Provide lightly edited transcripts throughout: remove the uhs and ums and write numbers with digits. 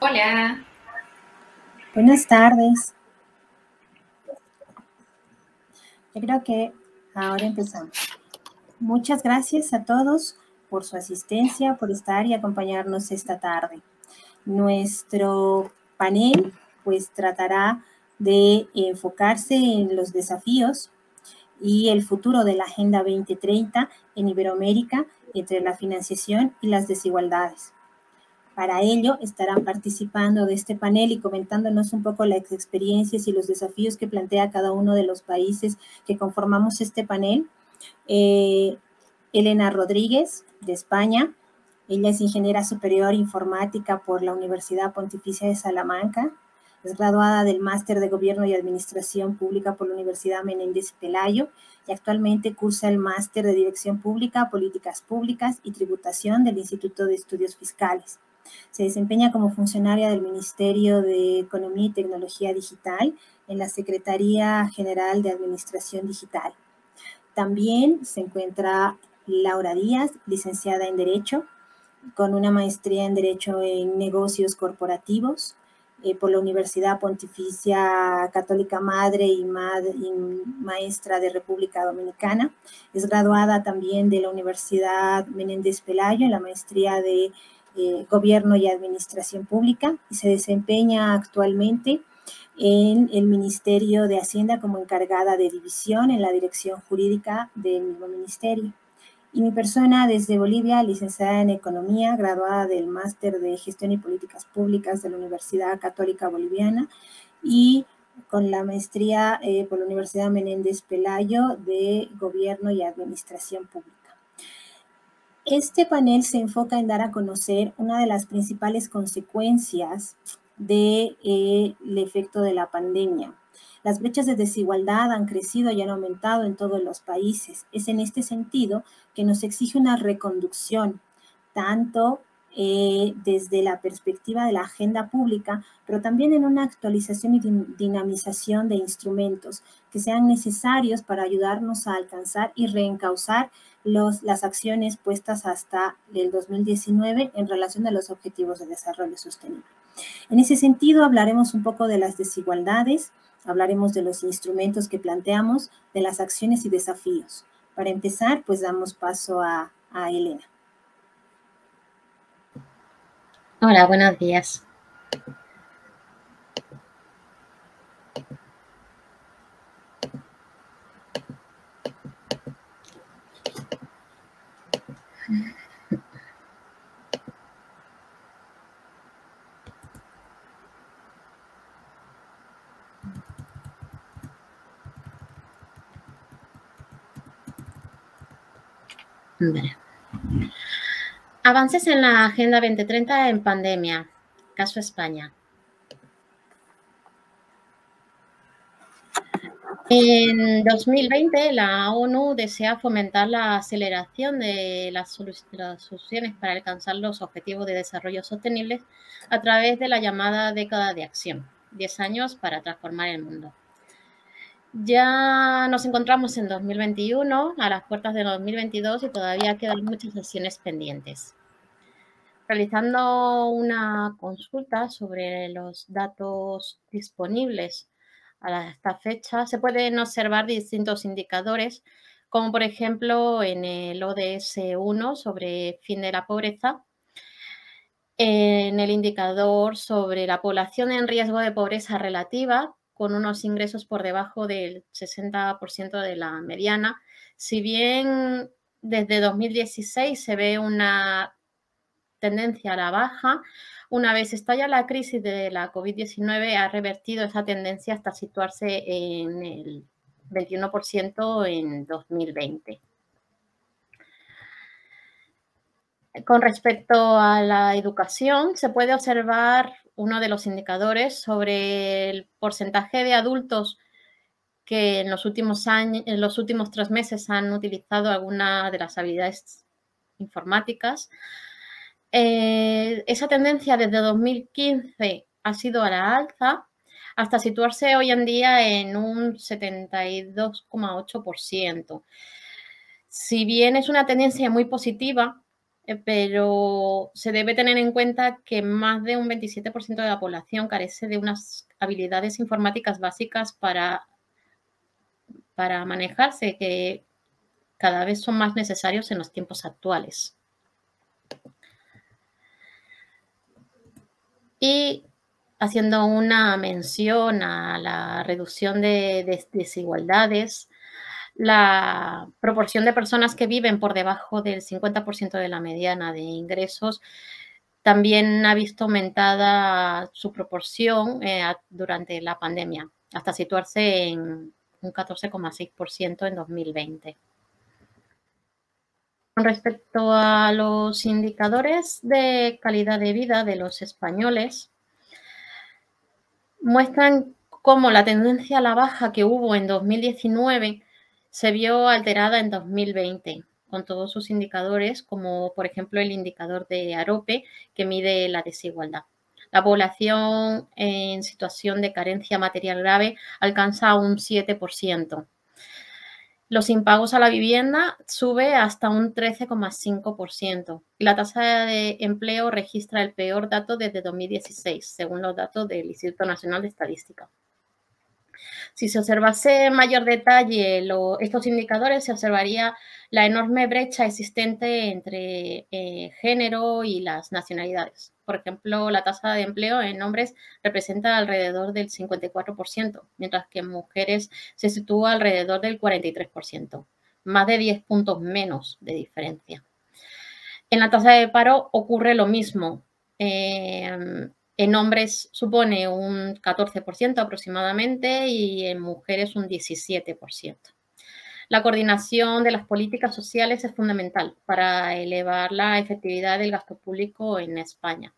Hola, Buenas tardes. Yo creo que ahora empezamos. Muchas gracias a todos por su asistencia, por estar y acompañarnos esta tarde. Nuestro panel pues tratará de enfocarse en los desafíos y el futuro de la Agenda 2030 en Iberoamérica entre la financiación y las desigualdades. Para ello estarán participando de este panel y comentándonos un poco las experiencias y los desafíos que plantea cada uno de los países que conformamos este panel. Elena Rodríguez, de España. Ella es ingeniera superior informática por la Universidad Pontificia de Salamanca. Es graduada del Máster de Gobierno y Administración Pública por la Universidad Menéndez Pelayo y actualmente cursa el Máster de Dirección Pública, Políticas Públicas y Tributación del Instituto de Estudios Fiscales. Se desempeña como funcionaria del Ministerio de Economía y Tecnología Digital en la Secretaría General de Administración Digital. También se encuentra Laura Díaz, licenciada en Derecho, con una maestría en Derecho en Negocios Corporativos por la Universidad Pontificia Católica Madre y maestra de República Dominicana. Es graduada también de la Universidad Menéndez Pelayo en la maestría de Gobierno y Administración Pública y se desempeña actualmente en el Ministerio de Hacienda como encargada de división en la dirección jurídica del mismo ministerio. Y mi persona desde Bolivia, licenciada en Economía, graduada del Máster de Gestión y Políticas Públicas de la Universidad Católica Boliviana y con la maestría por la Universidad Menéndez Pelayo de Gobierno y Administración Pública. Este panel se enfoca en dar a conocer una de las principales consecuencias del efecto de la pandemia. Las brechas de desigualdad han crecido y han aumentado en todos los países. Es en este sentido que nos exige una reconducción, tanto desde la perspectiva de la agenda pública, pero también en una actualización y dinamización de instrumentos que sean necesarios para ayudarnos a alcanzar y reencauzar las acciones puestas hasta el 2019 en relación a los objetivos de desarrollo sostenible. En ese sentido, hablaremos un poco de las desigualdades, hablaremos de los instrumentos que planteamos, de las acciones y desafíos. Para empezar, pues damos paso a Elena. Hola, buenos días. Vale. Avances en la Agenda 2030 en pandemia. Caso España. En 2020, la ONU desea fomentar la aceleración de las soluciones para alcanzar los objetivos de desarrollo sostenibles a través de la llamada década de acción, 10 años para transformar el mundo. Ya nos encontramos en 2021, a las puertas de 2022 y todavía quedan muchas acciones pendientes. Realizando una consulta sobre los datos disponibles a esta fecha, se pueden observar distintos indicadores, como por ejemplo en el ODS 1 sobre fin de la pobreza, en el indicador sobre la población en riesgo de pobreza relativa, con unos ingresos por debajo del 60% de la mediana. Si bien desde 2016 se ve una tendencia a la baja, una vez estalla la crisis de la COVID-19 ha revertido esa tendencia hasta situarse en el 21% en 2020. Con respecto a la educación, se puede observar uno de los indicadores sobre el porcentaje de adultos que en los últimos 3 meses han utilizado alguna de las habilidades informáticas. Esa tendencia desde 2015 ha sido a la alza hasta situarse hoy en día en un 72,8%. Si bien es una tendencia muy positiva, pero se debe tener en cuenta que más de un 27% de la población carece de unas habilidades informáticas básicas para manejarse, que cada vez son más necesarios en los tiempos actuales. Y haciendo una mención a la reducción de desigualdades, la proporción de personas que viven por debajo del 50% de la mediana de ingresos también ha visto aumentada su proporción durante la pandemia, hasta situarse en un 14,6% en 2020. Con respecto a los indicadores de calidad de vida de los españoles, muestran cómo la tendencia a la baja que hubo en 2019 se vio alterada en 2020, con todos sus indicadores, como por ejemplo el indicador de AROPE, que mide la desigualdad. La población en situación de carencia material grave alcanza un 7%. Los impagos a la vivienda sube hasta un 13,5% y la tasa de empleo registra el peor dato desde 2016, según los datos del Instituto Nacional de Estadística. Si se observase en mayor detalle estos indicadores, se observaría la enorme brecha existente entre género y las nacionalidades. Por ejemplo, la tasa de empleo en hombres representa alrededor del 54%, mientras que en mujeres se sitúa alrededor del 43%, más de 10 puntos menos de diferencia. En la tasa de paro ocurre lo mismo. En hombres supone un 14% aproximadamente y en mujeres un 17%. La coordinación de las políticas sociales es fundamental para elevar la efectividad del gasto público en España.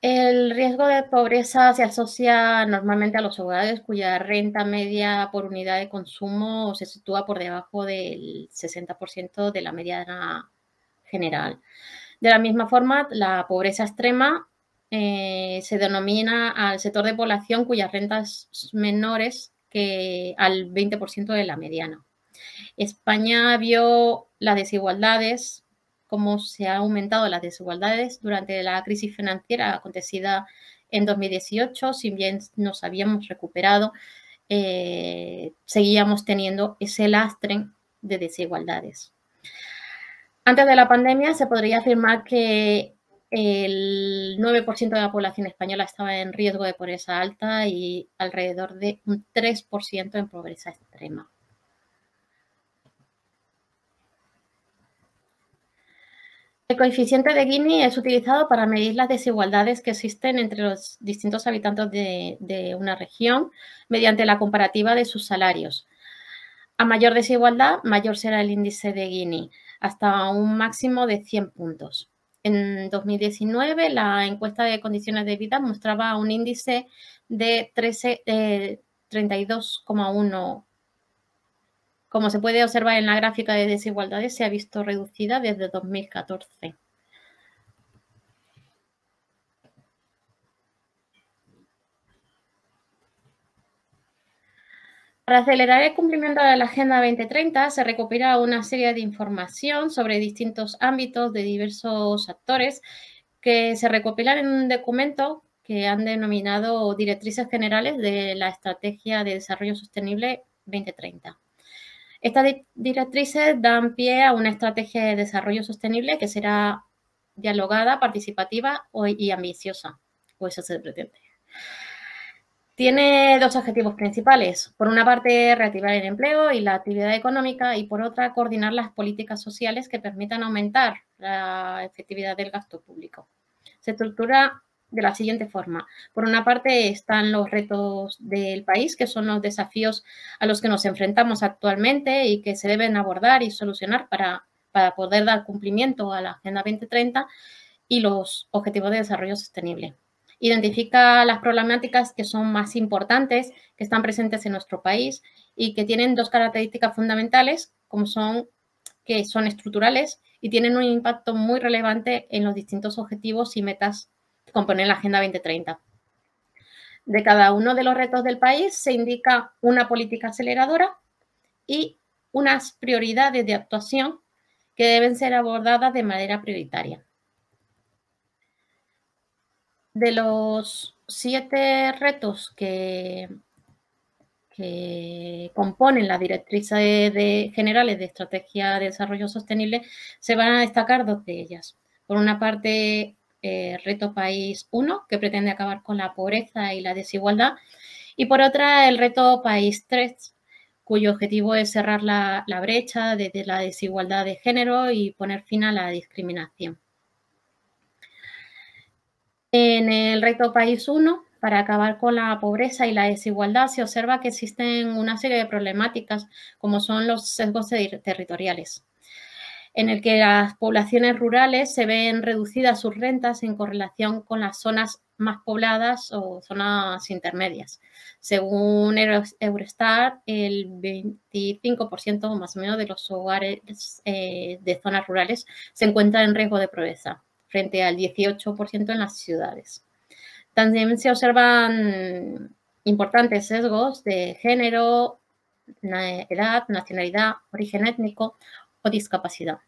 El riesgo de pobreza se asocia normalmente a los hogares cuya renta media por unidad de consumo se sitúa por debajo del 60% de la mediana general. De la misma forma, la pobreza extrema se denomina al sector de población cuyas rentas menores que al 20% de la mediana. España vio las desigualdades, cómo se han aumentado las desigualdades durante la crisis financiera acontecida en 2018, si bien nos habíamos recuperado, seguíamos teniendo ese lastre de desigualdades. Antes de la pandemia se podría afirmar que el 9% de la población española estaba en riesgo de pobreza alta y alrededor de un 3% en pobreza extrema. El coeficiente de Gini es utilizado para medir las desigualdades que existen entre los distintos habitantes de una región mediante la comparativa de sus salarios. A mayor desigualdad, mayor será el índice de Gini, hasta un máximo de 100 puntos. En 2019, la encuesta de condiciones de vida mostraba un índice de 32,1. Como se puede observar en la gráfica de desigualdades, se ha visto reducida desde 2014. Para acelerar el cumplimiento de la Agenda 2030, se recopila una serie de información sobre distintos ámbitos de diversos actores que se recopilan en un documento que han denominado Directrices Generales de la Estrategia de Desarrollo Sostenible 2030. Estas directrices dan pie a una estrategia de desarrollo sostenible que será dialogada, participativa y ambiciosa, o eso se pretende. Tiene dos objetivos principales. Por una parte, reactivar el empleo y la actividad económica y por otra, coordinar las políticas sociales que permitan aumentar la efectividad del gasto público. Se estructura de la siguiente forma. Por una parte están los retos del país, que son los desafíos a los que nos enfrentamos actualmente y que se deben abordar y solucionar para poder dar cumplimiento a la Agenda 2030 y los Objetivos de Desarrollo Sostenible. Identifica las problemáticas que son más importantes, que están presentes en nuestro país y que tienen dos características fundamentales, como que son estructurales y tienen un impacto muy relevante en los distintos objetivos y metas que componen la Agenda 2030. De cada uno de los retos del país se indica una política aceleradora y unas prioridades de actuación que deben ser abordadas de manera prioritaria. De los 7 retos que componen las directrices generales de estrategia de desarrollo sostenible, se van a destacar 2 de ellas. Por una parte, reto país 1, que pretende acabar con la pobreza y la desigualdad, y por otra, el reto país 3, cuyo objetivo es cerrar la brecha desde la desigualdad de género y poner fin a la discriminación. En el reto país 1, para acabar con la pobreza y la desigualdad, se observa que existen una serie de problemáticas, como son los sesgos territoriales, en el que las poblaciones rurales se ven reducidas sus rentas en correlación con las zonas más pobladas o zonas intermedias. Según Eurostat, el 25% más o menos de los hogares de zonas rurales se encuentran en riesgo de pobreza, frente al 18% en las ciudades. También se observan importantes sesgos de género, edad, nacionalidad, origen étnico o discapacidad.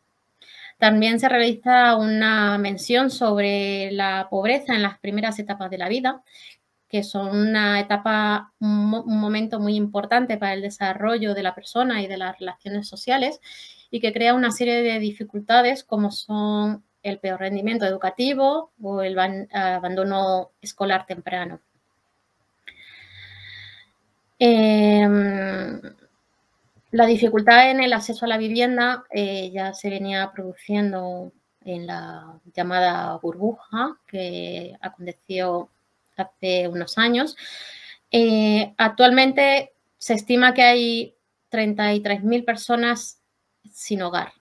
También se realiza una mención sobre la pobreza en las primeras etapas de la vida, que son una etapa, un momento muy importante para el desarrollo de la persona y de las relaciones sociales, y que crea una serie de dificultades como son el peor rendimiento educativo o el abandono escolar temprano. La dificultad en el acceso a la vivienda ya se venía produciendo en la llamada burbuja que aconteció hace unos años. Actualmente se estima que hay 33.000 personas sin hogar.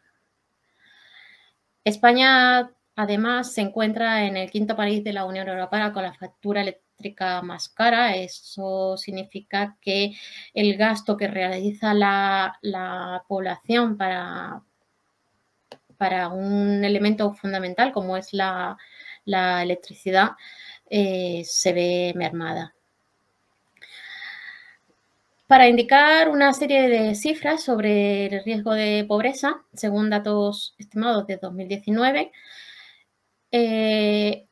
España, además, se encuentra en el 5º país de la Unión Europea con la factura eléctrica más cara. Eso significa que el gasto que realiza la población para un elemento fundamental como es la electricidad se ve mermada. Para indicar una serie de cifras sobre el riesgo de pobreza, según datos estimados de 2019,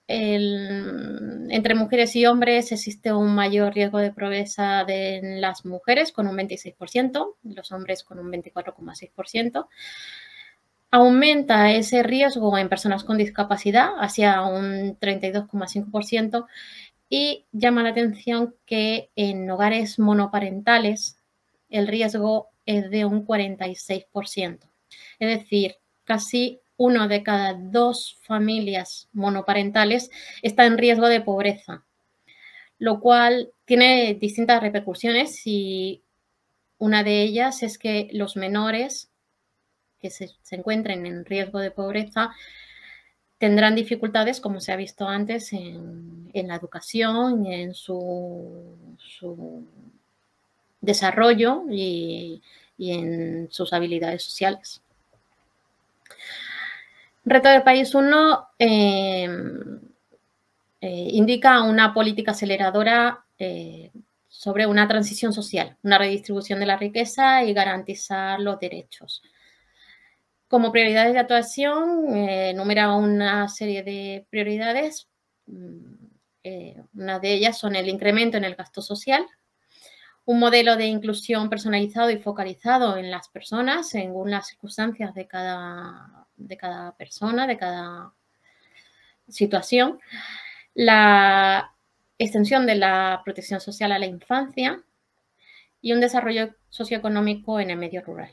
entre mujeres y hombres existe un mayor riesgo de pobreza en las mujeres con un 26%, los hombres con un 24,6%. Aumenta ese riesgo en personas con discapacidad hacia un 32,5%. Y llama la atención que en hogares monoparentales el riesgo es de un 46%. Es decir, casi 1 de cada 2 familias monoparentales está en riesgo de pobreza, lo cual tiene distintas repercusiones y una de ellas es que los menores que se encuentren en riesgo de pobreza tendrán dificultades, como se ha visto antes, en la educación, en su desarrollo y en sus habilidades sociales. Reto del país 1 indica una política aceleradora sobre una transición social, una redistribución de la riqueza y garantizar los derechos. Como prioridades de actuación, enumera una serie de prioridades. Una de ellas son el incremento en el gasto social, un modelo de inclusión personalizado y focalizado en las personas según las circunstancias de cada persona, de cada situación, la extensión de la protección social a la infancia y un desarrollo socioeconómico en el medio rural.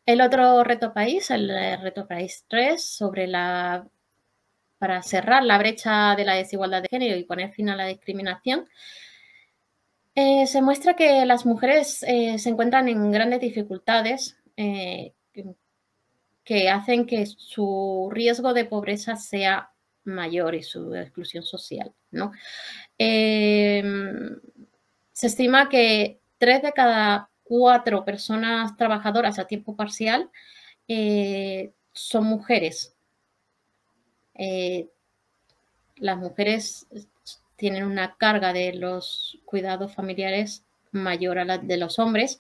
El otro reto país, el reto país 3, para cerrar la brecha de la desigualdad de género y poner fin a la discriminación, se muestra que las mujeres se encuentran en grandes dificultades que hacen que su riesgo de pobreza sea mayor y su exclusión social, ¿no? Se estima que 3 de cada 4 personas trabajadoras a tiempo parcial son mujeres. Las mujeres tienen una carga de los cuidados familiares mayor a la de los hombres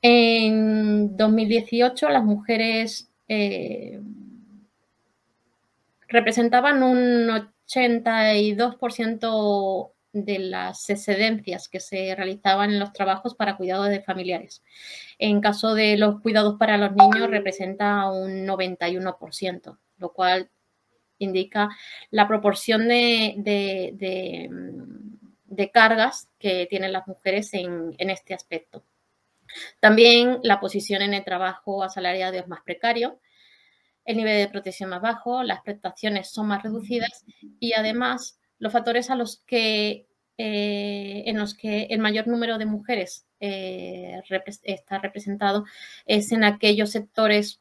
En 2018 las mujeres representaban un 82% de las excedencias que se realizaban en los trabajos para cuidados de familiares. En caso de los cuidados para los niños representa un 91%, lo cual indica la proporción de cargas que tienen las mujeres en este aspecto. También la posición en el trabajo asalariado es más precario, el nivel de protección más bajo, las prestaciones son más reducidas y además los factores en los que el mayor número de mujeres está representado es en aquellos sectores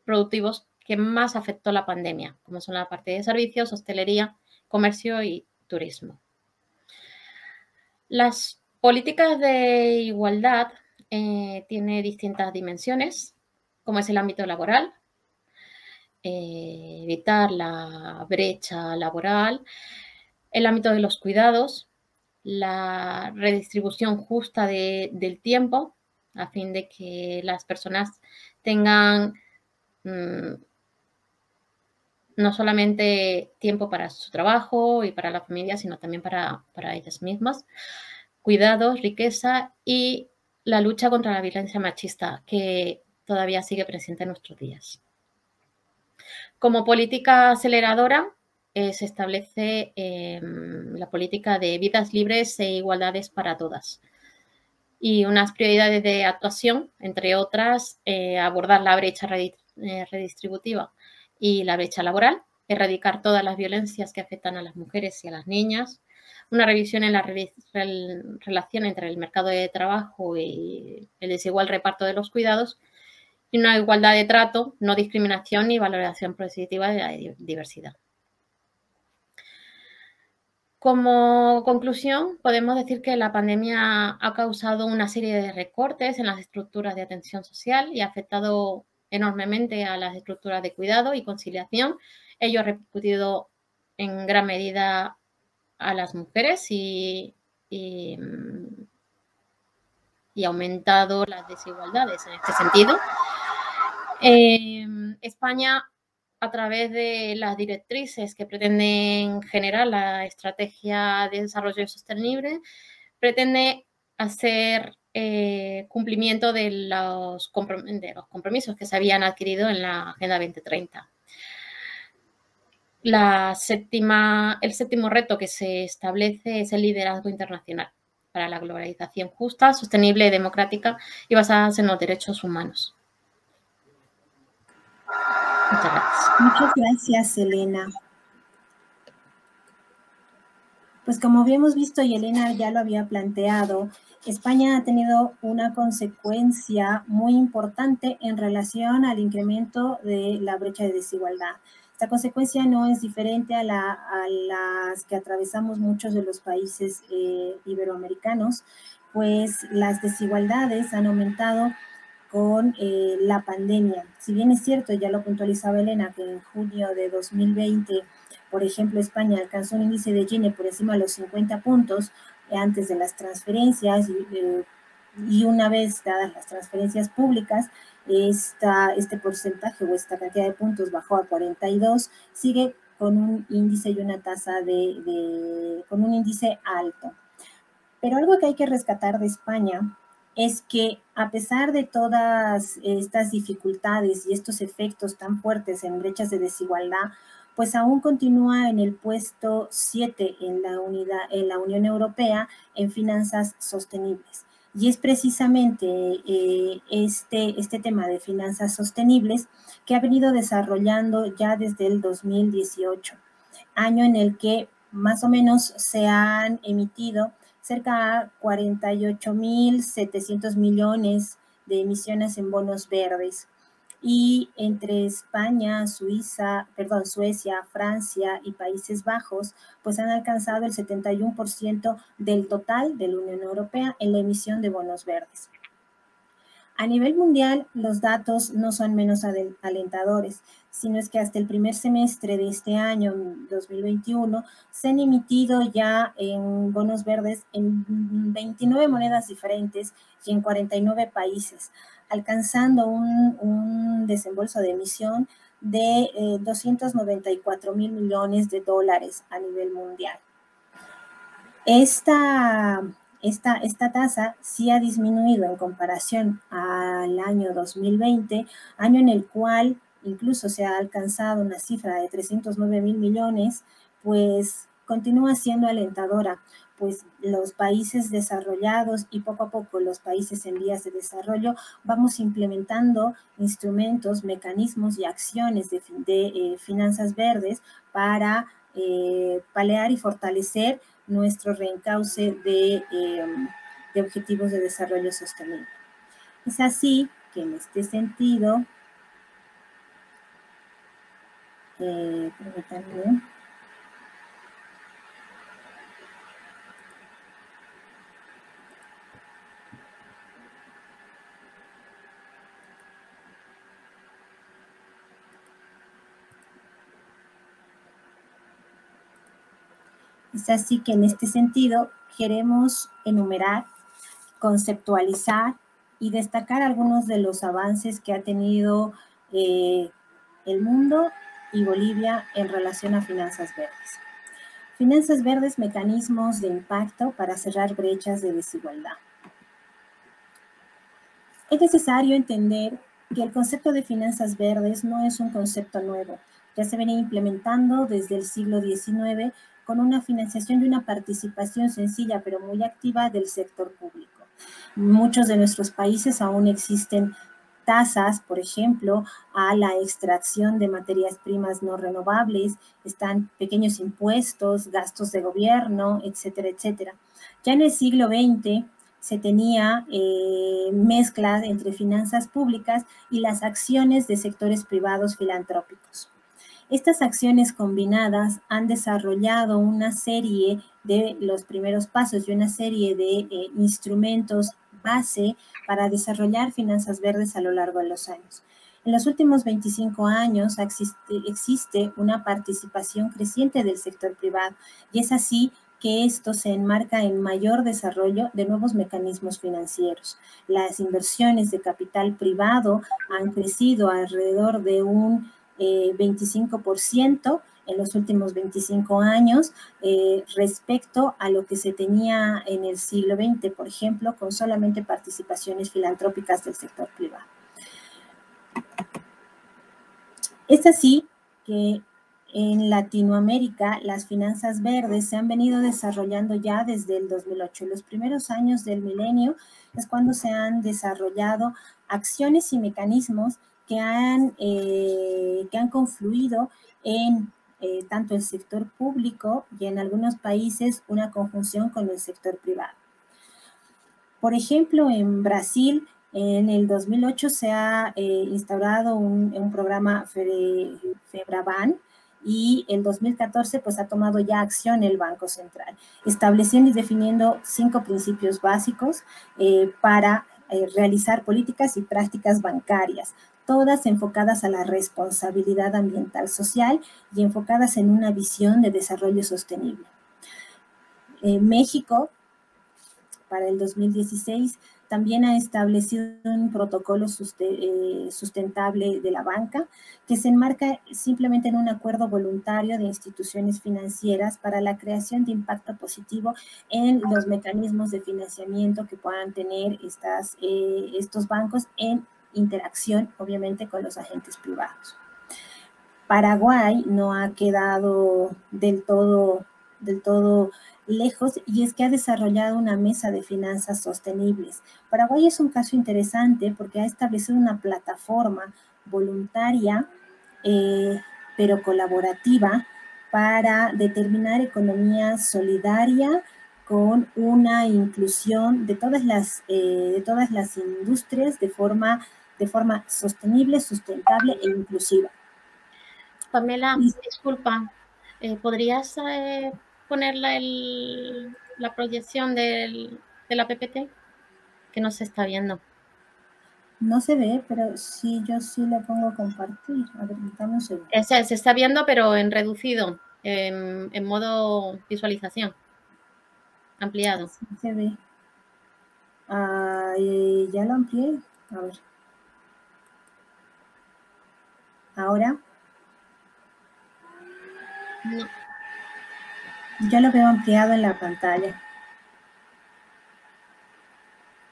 productivos que más afectó la pandemia, como son la parte de servicios, hostelería, comercio y turismo. Las políticas de igualdad tienen distintas dimensiones, como es el ámbito laboral, evitar la brecha laboral, el ámbito de los cuidados, la redistribución justa del tiempo, a fin de que las personas tengan no solamente tiempo para su trabajo y para la familia, sino también para ellas mismas. Cuidados, riqueza y la lucha contra la violencia machista, que todavía sigue presente en nuestros días. Como política aceleradora, se establece la política de vidas libres e igualdades para todas. Y unas prioridades de actuación, entre otras, abordar la brecha redistributiva y la brecha laboral, erradicar todas las violencias que afectan a las mujeres y a las niñas, una revisión en la relación entre el mercado de trabajo y el desigual reparto de los cuidados, y una igualdad de trato, no discriminación ni valoración positiva de la diversidad. Como conclusión, podemos decir que la pandemia ha causado una serie de recortes en las estructuras de atención social y ha afectado enormemente a las estructuras de cuidado y conciliación. Ello ha repercutido en gran medida a las mujeres y aumentado las desigualdades en este sentido. España, a través de las directrices que pretenden generar la estrategia de desarrollo sostenible, pretende hacer cumplimiento de los compromisos que se habían adquirido en la Agenda 2030. El séptimo reto que se establece es el liderazgo internacional para la globalización justa, sostenible, democrática y basada en los derechos humanos. Muchas gracias. Muchas gracias, Elena. Pues como habíamos visto y Elena ya lo había planteado, España ha tenido una consecuencia muy importante en relación al incremento de la brecha de desigualdad. Esta consecuencia no es diferente a las que atravesamos muchos de los países iberoamericanos, pues las desigualdades han aumentado con la pandemia. Si bien es cierto, ya lo puntualizaba Elena, que en junio de 2020, por ejemplo, España alcanzó un índice de Gini por encima de los 50 puntos antes de las transferencias y una vez dadas las transferencias públicas, este porcentaje o esta cantidad de puntos bajó a 42, sigue con un índice y una tasa con un índice alto. Pero algo que hay que rescatar de España es que a pesar de todas estas dificultades y estos efectos tan fuertes en brechas de desigualdad, pues aún continúa en el puesto 7 en la Unión Europea en finanzas sostenibles. Y es precisamente este tema de finanzas sostenibles que ha venido desarrollando ya desde el 2018, año en el que más o menos se han emitido cerca de 48.700 millones de emisiones en bonos verdes. Y entre España, Suecia, Francia y Países Bajos, pues han alcanzado el 71% del total de la Unión Europea en la emisión de bonos verdes. A nivel mundial, los datos no son menos alentadores, sino es que hasta el primer semestre de este año, 2021, se han emitido ya en bonos verdes en 29 monedas diferentes y en 49 países, alcanzando un desembolso de emisión de 294.000 millones de dólares a nivel mundial. Esta tasa sí ha disminuido en comparación al año 2020, año en el cual incluso se ha alcanzado una cifra de 309.000 millones, pues continúa siendo alentadora, pues los países desarrollados y poco a poco los países en vías de desarrollo vamos implementando instrumentos, mecanismos y acciones de finanzas verdes para paliar y fortalecer nuestro reencauce de objetivos de desarrollo sostenible. Es así que en este sentido, permítanme, es así que en este sentido queremos enumerar, conceptualizar y destacar algunos de los avances que ha tenido el mundo y Bolivia en relación a finanzas verdes. Finanzas verdes, mecanismos de impacto para cerrar brechas de desigualdad. Es necesario entender que el concepto de finanzas verdes no es un concepto nuevo. Ya se venía implementando desde el siglo XIX con una financiación y una participación sencilla pero muy activa del sector público. En muchos de nuestros países aún existen tasas, por ejemplo, a la extracción de materias primas no renovables, están pequeños impuestos, gastos de gobierno, etcétera, etcétera. Ya en el siglo XX se tenía mezcla entre finanzas públicas y las acciones de sectores privados filantrópicos. Estas acciones combinadas han desarrollado una serie de los primeros pasos y una serie de instrumentos base para desarrollar finanzas verdes a lo largo de los años. En los últimos 25 años existe una participación creciente del sector privado y es así que esto se enmarca en mayor desarrollo de nuevos mecanismos financieros. Las inversiones de capital privado han crecido alrededor de un 25% en los últimos 25 años respecto a lo que se tenía en el siglo XX, por ejemplo, con solamente participaciones filantrópicas del sector privado. Es así que en Latinoamérica, las finanzas verdes se han venido desarrollando ya desde el 2008. En los primeros años del milenio es cuando se han desarrollado acciones y mecanismos que han confluido en tanto el sector público y en algunos países una conjunción con el sector privado. Por ejemplo, en Brasil, en el 2008 se ha instaurado un programa FEBRABAN, y en 2014 pues ha tomado ya acción el Banco Central, estableciendo y definiendo 5 principios básicos para realizar políticas y prácticas bancarias, todas enfocadas a la responsabilidad ambiental social y enfocadas en una visión de desarrollo sostenible. México, para el 2016, también ha establecido un protocolo sustentable de la banca que se enmarca simplemente en un acuerdo voluntario de instituciones financieras para la creación de impacto positivo en los mecanismos de financiamiento que puedan tener estos bancos en interacción, obviamente, con los agentes privados. Paraguay no ha quedado del todo lejos, y es que ha desarrollado una mesa de finanzas sostenibles. Paraguay es un caso interesante porque ha establecido una plataforma voluntaria, pero colaborativa, para determinar economía solidaria con una inclusión de todas las industrias de forma sostenible, sustentable e inclusiva. Pamela, disculpa, ¿podrías poner la proyección de la PPT? Que no se está viendo. No se ve, pero sí, yo sí le pongo a compartir. A ver, dame un segundo. Se está viendo, pero en reducido, en modo visualización, ampliado. Sí se ve. Ya lo amplié. A ver. Ahora. No. Ya lo veo ampliado en la pantalla.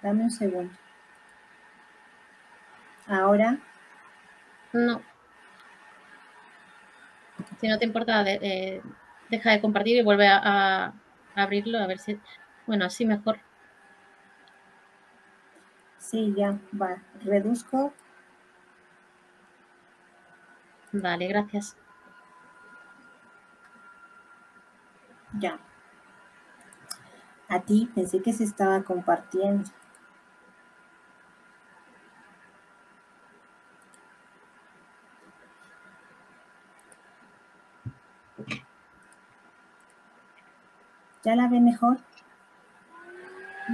Dame un segundo. Ahora. No. Si no te importa, deja de compartir y vuelve a abrirlo, a ver si... Bueno, así mejor. Sí, ya, va. Reduzco. Vale, gracias. Ya. A ti, pensé que se estaba compartiendo. ¿Ya la ve mejor? A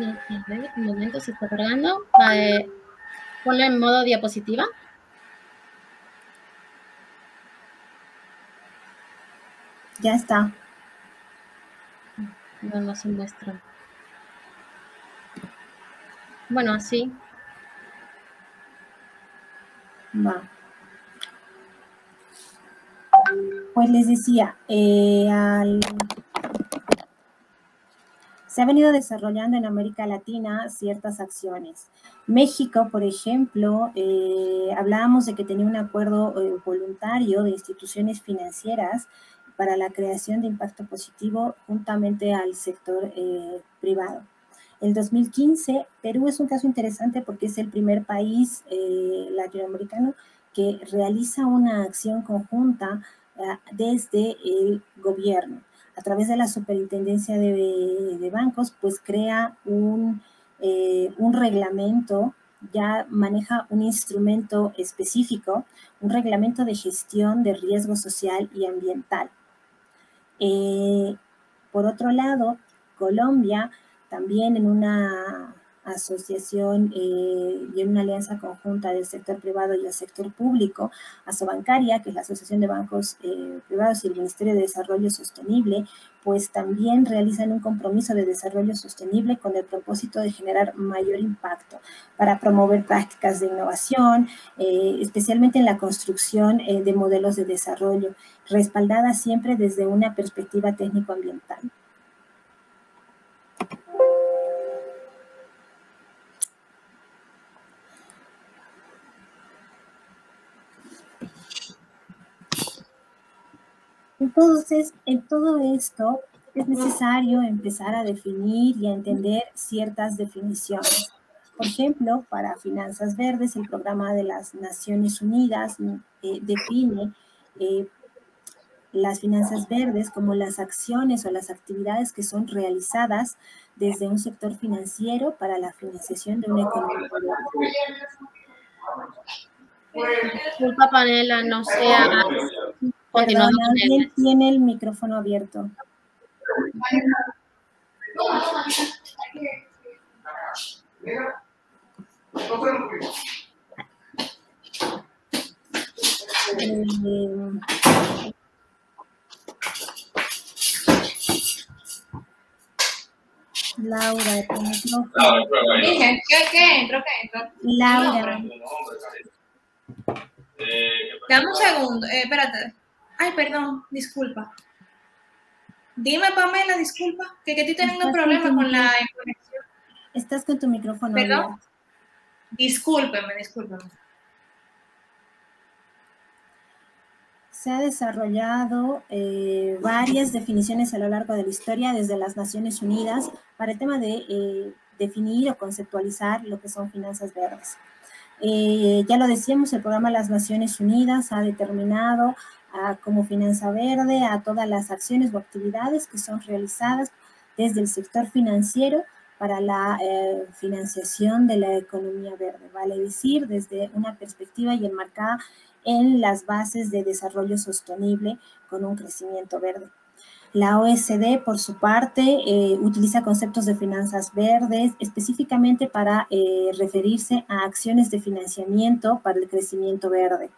ver, un momento, se está cargando. Ponlo en modo diapositiva. Ya está. No se muestra. Bueno, así. Va. Pues les decía, se ha venido desarrollando en América Latina ciertas acciones. México, por ejemplo, hablábamos de que tenía un acuerdo voluntario de instituciones financieras para la creación de impacto positivo juntamente al sector privado. El 2015, Perú es un caso interesante porque es el primer país latinoamericano que realiza una acción conjunta desde el gobierno. A través de la Superintendencia de Bancos, pues crea un reglamento, ya maneja un instrumento específico, un reglamento de gestión de riesgo social y ambiental. Por otro lado, Colombia, también en una asociación y en una alianza conjunta del sector privado y el sector público, Asobancaria, que es la Asociación de Bancos Privados y el Ministerio de Desarrollo Sostenible, pues también realizan un compromiso de desarrollo sostenible con el propósito de generar mayor impacto para promover prácticas de innovación, especialmente en la construcción de modelos de desarrollo, respaldada siempre desde una perspectiva técnico-ambiental. Entonces, en todo esto es necesario empezar a definir y a entender ciertas definiciones. Por ejemplo, para finanzas verdes, el programa de las Naciones Unidas define las finanzas verdes como las acciones o las actividades que son realizadas desde un sector financiero para la financiación de una economía verde. Disculpa, Panela, no sea continuando Perdón, con alguien él. tiene el micrófono abierto. Laura, tu micrófono. Dije, ¿qué entro? Laura. Dame un segundo, espérate. Ay, perdón, disculpa. Dime, Pamela, disculpa, que estoy teniendo problemas con la conexión. Estás con tu micrófono ¿Perdón? abierto. Discúlpeme. Se ha desarrollado varias definiciones a lo largo de la historia desde las Naciones Unidas para el tema de definir o conceptualizar lo que son finanzas verdes. Ya lo decíamos, el programa de las Naciones Unidas ha determinado como finanza verde a todas las acciones o actividades que son realizadas desde el sector financiero para la financiación de la economía verde, vale decir, desde una perspectiva y enmarcada en las bases de desarrollo sostenible con un crecimiento verde. La OECD, por su parte, utiliza conceptos de finanzas verdes específicamente para referirse a acciones de financiamiento para el crecimiento verde.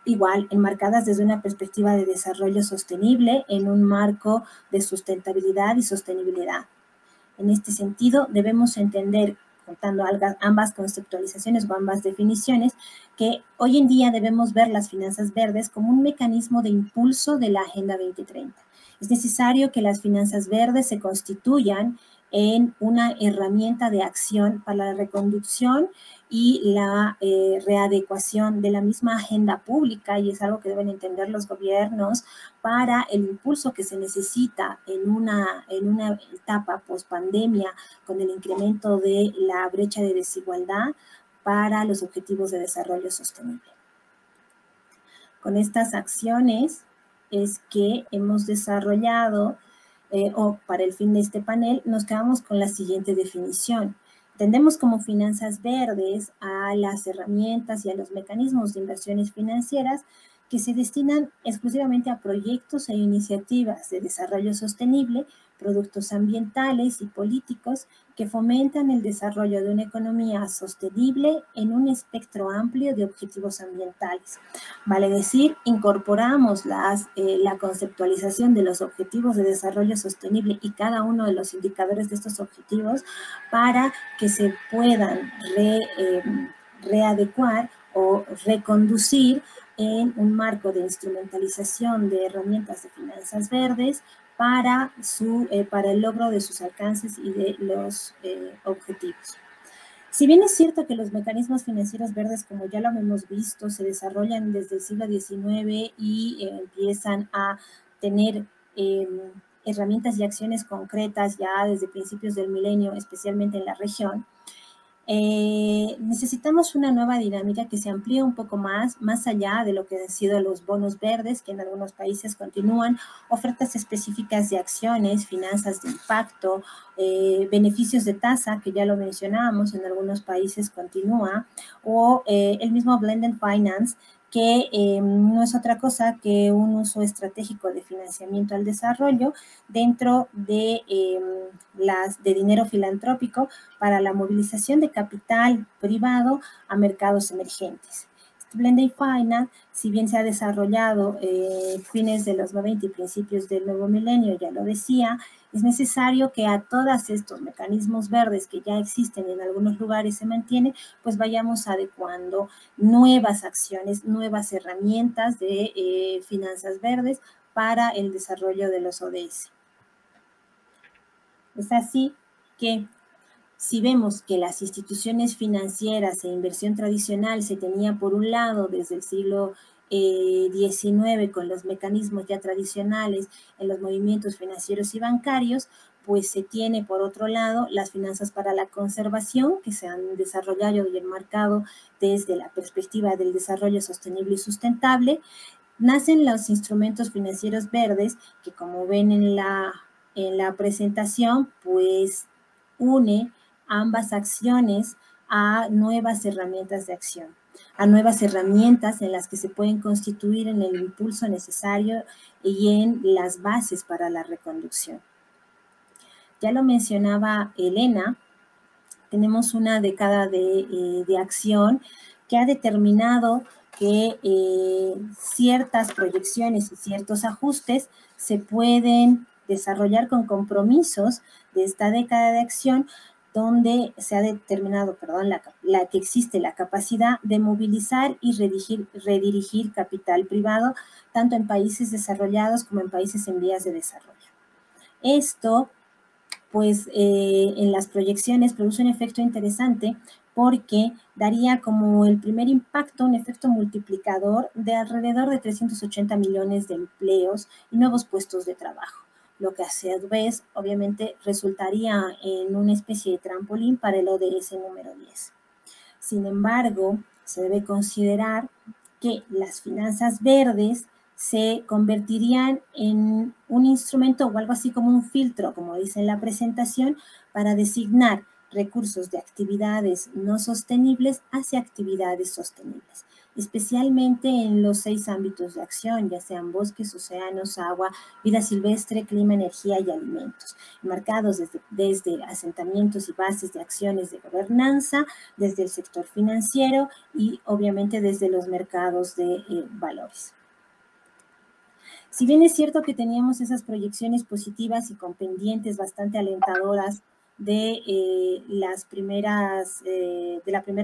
Igual, enmarcadas desde una perspectiva de desarrollo sostenible en un marco de sustentabilidad y sostenibilidad. En este sentido, debemos entender, contando ambas conceptualizaciones o ambas definiciones, que hoy en día debemos ver las finanzas verdes como un mecanismo de impulso de la Agenda 2030. Es necesario que las finanzas verdes se constituyan en una herramienta de acción para la reconducción y la readecuación de la misma agenda pública, y es algo que deben entender los gobiernos para el impulso que se necesita en una etapa post-pandemia con el incremento de la brecha de desigualdad para los objetivos de desarrollo sostenible. Con estas acciones es que hemos desarrollado, o para el fin de este panel, nos quedamos con la siguiente definición. Entendemos como finanzas verdes a las herramientas y a los mecanismos de inversiones financieras que se destinan exclusivamente a proyectos e iniciativas de desarrollo sostenible, productos ambientales y políticos que fomentan el desarrollo de una economía sostenible en un espectro amplio de objetivos ambientales. Vale decir, incorporamos la conceptualización de los objetivos de desarrollo sostenible y cada uno de los indicadores de estos objetivos para que se puedan readecuar o reconducir en un marco de instrumentalización de herramientas de finanzas verdes para el logro de sus alcances y de los objetivos. Si bien es cierto que los mecanismos financieros verdes, como ya lo hemos visto, se desarrollan desde el siglo XIX y empiezan a tener herramientas y acciones concretas ya desde principios del milenio, especialmente en la región, necesitamos una nueva dinámica que se amplíe un poco más allá de lo que han sido los bonos verdes, que en algunos países continúan, ofertas específicas de acciones, finanzas de impacto, beneficios de tasa, que ya lo mencionábamos, en algunos países continúa, o el mismo blended finance, que no es otra cosa que un uso estratégico de financiamiento al desarrollo dentro de dinero filantrópico para la movilización de capital privado a mercados emergentes. Este blended finance, si bien se ha desarrollado fines de los 90 y principios del nuevo milenio, ya lo decía, es necesario que a todos estos mecanismos verdes que ya existen en algunos lugares se mantienen, pues vayamos adecuando nuevas acciones, nuevas herramientas de finanzas verdes para el desarrollo de los ODS. Es así que si vemos que las instituciones financieras e inversión tradicional se tenía por un lado desde el siglo XIX con los mecanismos ya tradicionales en los movimientos financieros y bancarios, pues se tiene por otro lado las finanzas para la conservación que se han desarrollado y enmarcado desde la perspectiva del desarrollo sostenible y sustentable. Nacen los instrumentos financieros verdes que, como ven en la presentación, pues une ambas acciones a nuevas herramientas de acción, a nuevas herramientas en las que se pueden constituir en el impulso necesario y en las bases para la reconducción. Ya lo mencionaba Elena, tenemos una década de acción que ha determinado que ciertas proyecciones y ciertos ajustes se pueden desarrollar con compromisos de esta década de acción, donde se ha determinado, que existe la capacidad de movilizar y redirigir capital privado, tanto en países desarrollados como en países en vías de desarrollo. Esto, pues, en las proyecciones produce un efecto interesante porque daría como el primer impacto un efecto multiplicador de alrededor de 380 millones de empleos y nuevos puestos de trabajo, lo que a su vez obviamente resultaría en una especie de trampolín para el ODS número 10. Sin embargo, se debe considerar que las finanzas verdes se convertirían en un instrumento o algo así como un filtro, como dice en la presentación, para designar recursos de actividades no sostenibles hacia actividades sostenibles. especialmente en los 6 ámbitos de acción, ya sean bosques, océanos, agua, vida silvestre, clima, energía y alimentos, marcados desde asentamientos y bases de acciones de gobernanza, desde el sector financiero y obviamente desde los mercados de valores. Si bien es cierto que teníamos esas proyecciones positivas y con pendientes bastante alentadoras de la primera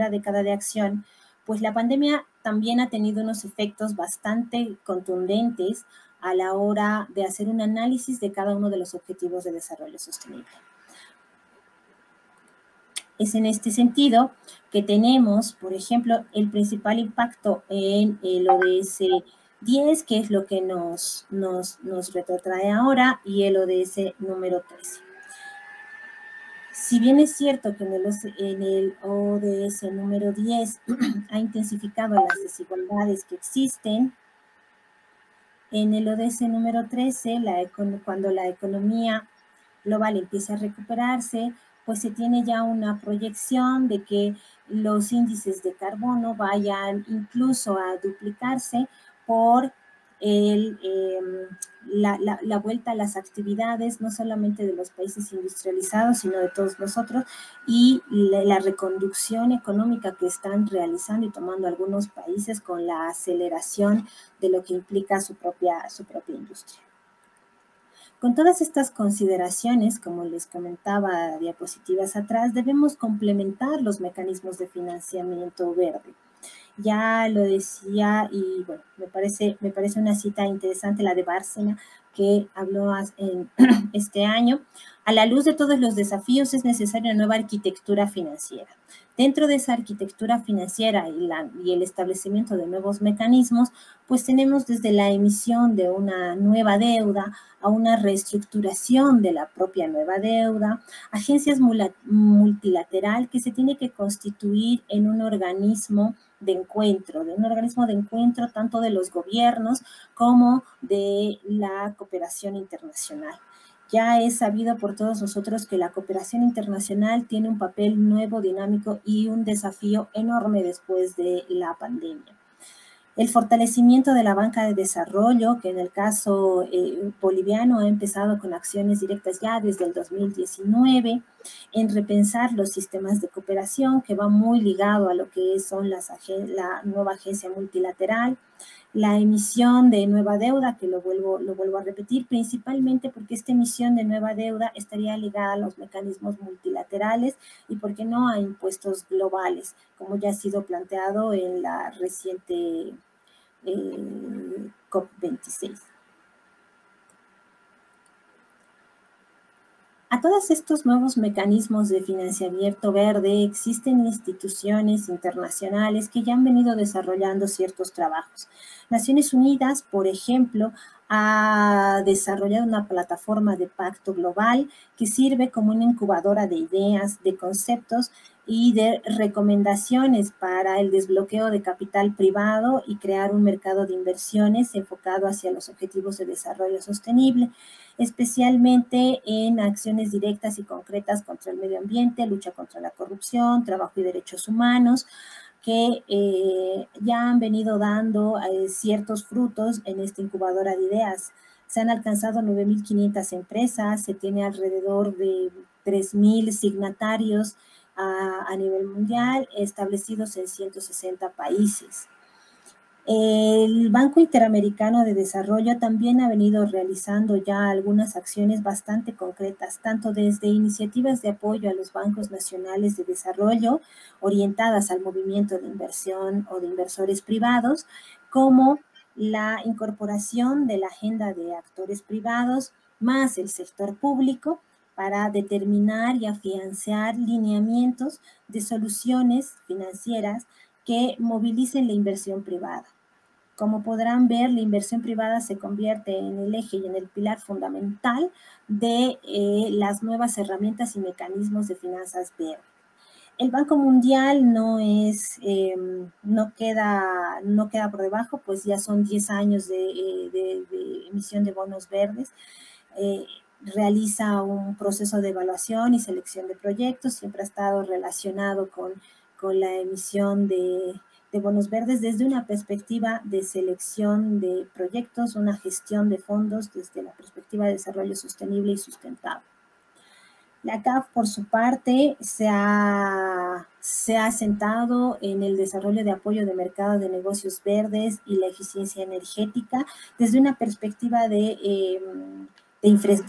década de acción, pues la pandemia también ha tenido unos efectos bastante contundentes a la hora de hacer un análisis de cada uno de los objetivos de desarrollo sostenible. Es en este sentido que tenemos, por ejemplo, el principal impacto en el ODS 10, que es lo que nos retrotrae ahora, y el ODS número 13. Si bien es cierto que en el ODS número 10 ha intensificado las desigualdades que existen, en el ODS número 13, cuando la economía global empieza a recuperarse, pues se tiene ya una proyección de que los índices de carbono vayan incluso a duplicarse por la vuelta a las actividades, no solamente de los países industrializados, sino de todos nosotros, y la reconducción económica que están realizando y tomando algunos países con la aceleración de lo que implica su propia industria. Con todas estas consideraciones, como les comentaba diapositivas atrás, debemos complementar los mecanismos de financiamiento verde. Ya lo decía, y bueno, me parece una cita interesante la de Bárcena, que habló en este año. A la luz de todos los desafíos es necesaria una nueva arquitectura financiera. Dentro de esa arquitectura financiera y el establecimiento de nuevos mecanismos, pues tenemos desde la emisión de una nueva deuda a una reestructuración de la propia nueva deuda, agencias multilateral que se tiene que constituir en un organismo de encuentro tanto de los gobiernos como de la cooperación internacional. Ya es sabido por todos nosotros que la cooperación internacional tiene un papel nuevo, dinámico y un desafío enorme después de la pandemia. El fortalecimiento de la banca de desarrollo, que en el caso boliviano ha empezado con acciones directas ya desde el 2019, en repensar los sistemas de cooperación, que va muy ligado a lo que son la nueva agencia multilateral, la emisión de nueva deuda, que lo vuelvo a repetir, principalmente porque esta emisión de nueva deuda estaría ligada a los mecanismos multilaterales y, ¿por qué no?, a impuestos globales, como ya ha sido planteado en la reciente COP26. A todos estos nuevos mecanismos de financiamiento verde existen instituciones internacionales que ya han venido desarrollando ciertos trabajos. Naciones Unidas, por ejemplo, ha desarrollado una plataforma de pacto global que sirve como una incubadora de ideas, de conceptos y de recomendaciones para el desbloqueo de capital privado y crear un mercado de inversiones enfocado hacia los objetivos de desarrollo sostenible, especialmente en acciones directas y concretas contra el medio ambiente, lucha contra la corrupción, trabajo y derechos humanos, que ya han venido dando ciertos frutos en esta incubadora de ideas. Se han alcanzado 9.500 empresas, se tiene alrededor de 3.000 signatarios a nivel mundial, establecidos en 160 países. El Banco Interamericano de Desarrollo también ha venido realizando ya algunas acciones bastante concretas, tanto desde iniciativas de apoyo a los bancos nacionales de desarrollo orientadas al movimiento de inversión o de inversores privados, como la incorporación de la agenda de actores privados más el sector público para determinar y afianzar lineamientos de soluciones financieras que movilicen la inversión privada. Como podrán ver, la inversión privada se convierte en el eje y en el pilar fundamental de las nuevas herramientas y mecanismos de finanzas verdes. El Banco Mundial no queda por debajo, pues ya son 10 años de emisión de bonos verdes. Realiza un proceso de evaluación y selección de proyectos, siempre ha estado relacionado con la emisión de de bonos verdes desde una perspectiva de selección de proyectos, una gestión de fondos desde la perspectiva de desarrollo sostenible y sustentable. La CAF, por su parte, se ha sentado en el desarrollo de apoyo de mercados de negocios verdes y la eficiencia energética desde una perspectiva de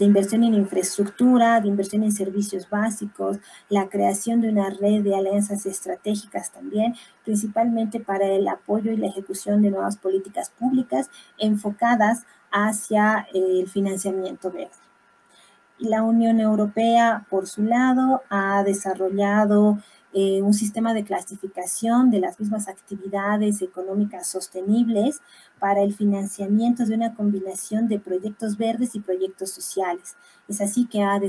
inversión en infraestructura, de inversión en servicios básicos, la creación de una red de alianzas estratégicas también, principalmente para el apoyo y la ejecución de nuevas políticas públicas enfocadas hacia el financiamiento verde. La Unión Europea, por su lado, ha desarrollado un sistema de clasificación de las mismas actividades económicas sostenibles para el financiamiento de una combinación de proyectos verdes y proyectos sociales. Es así que ha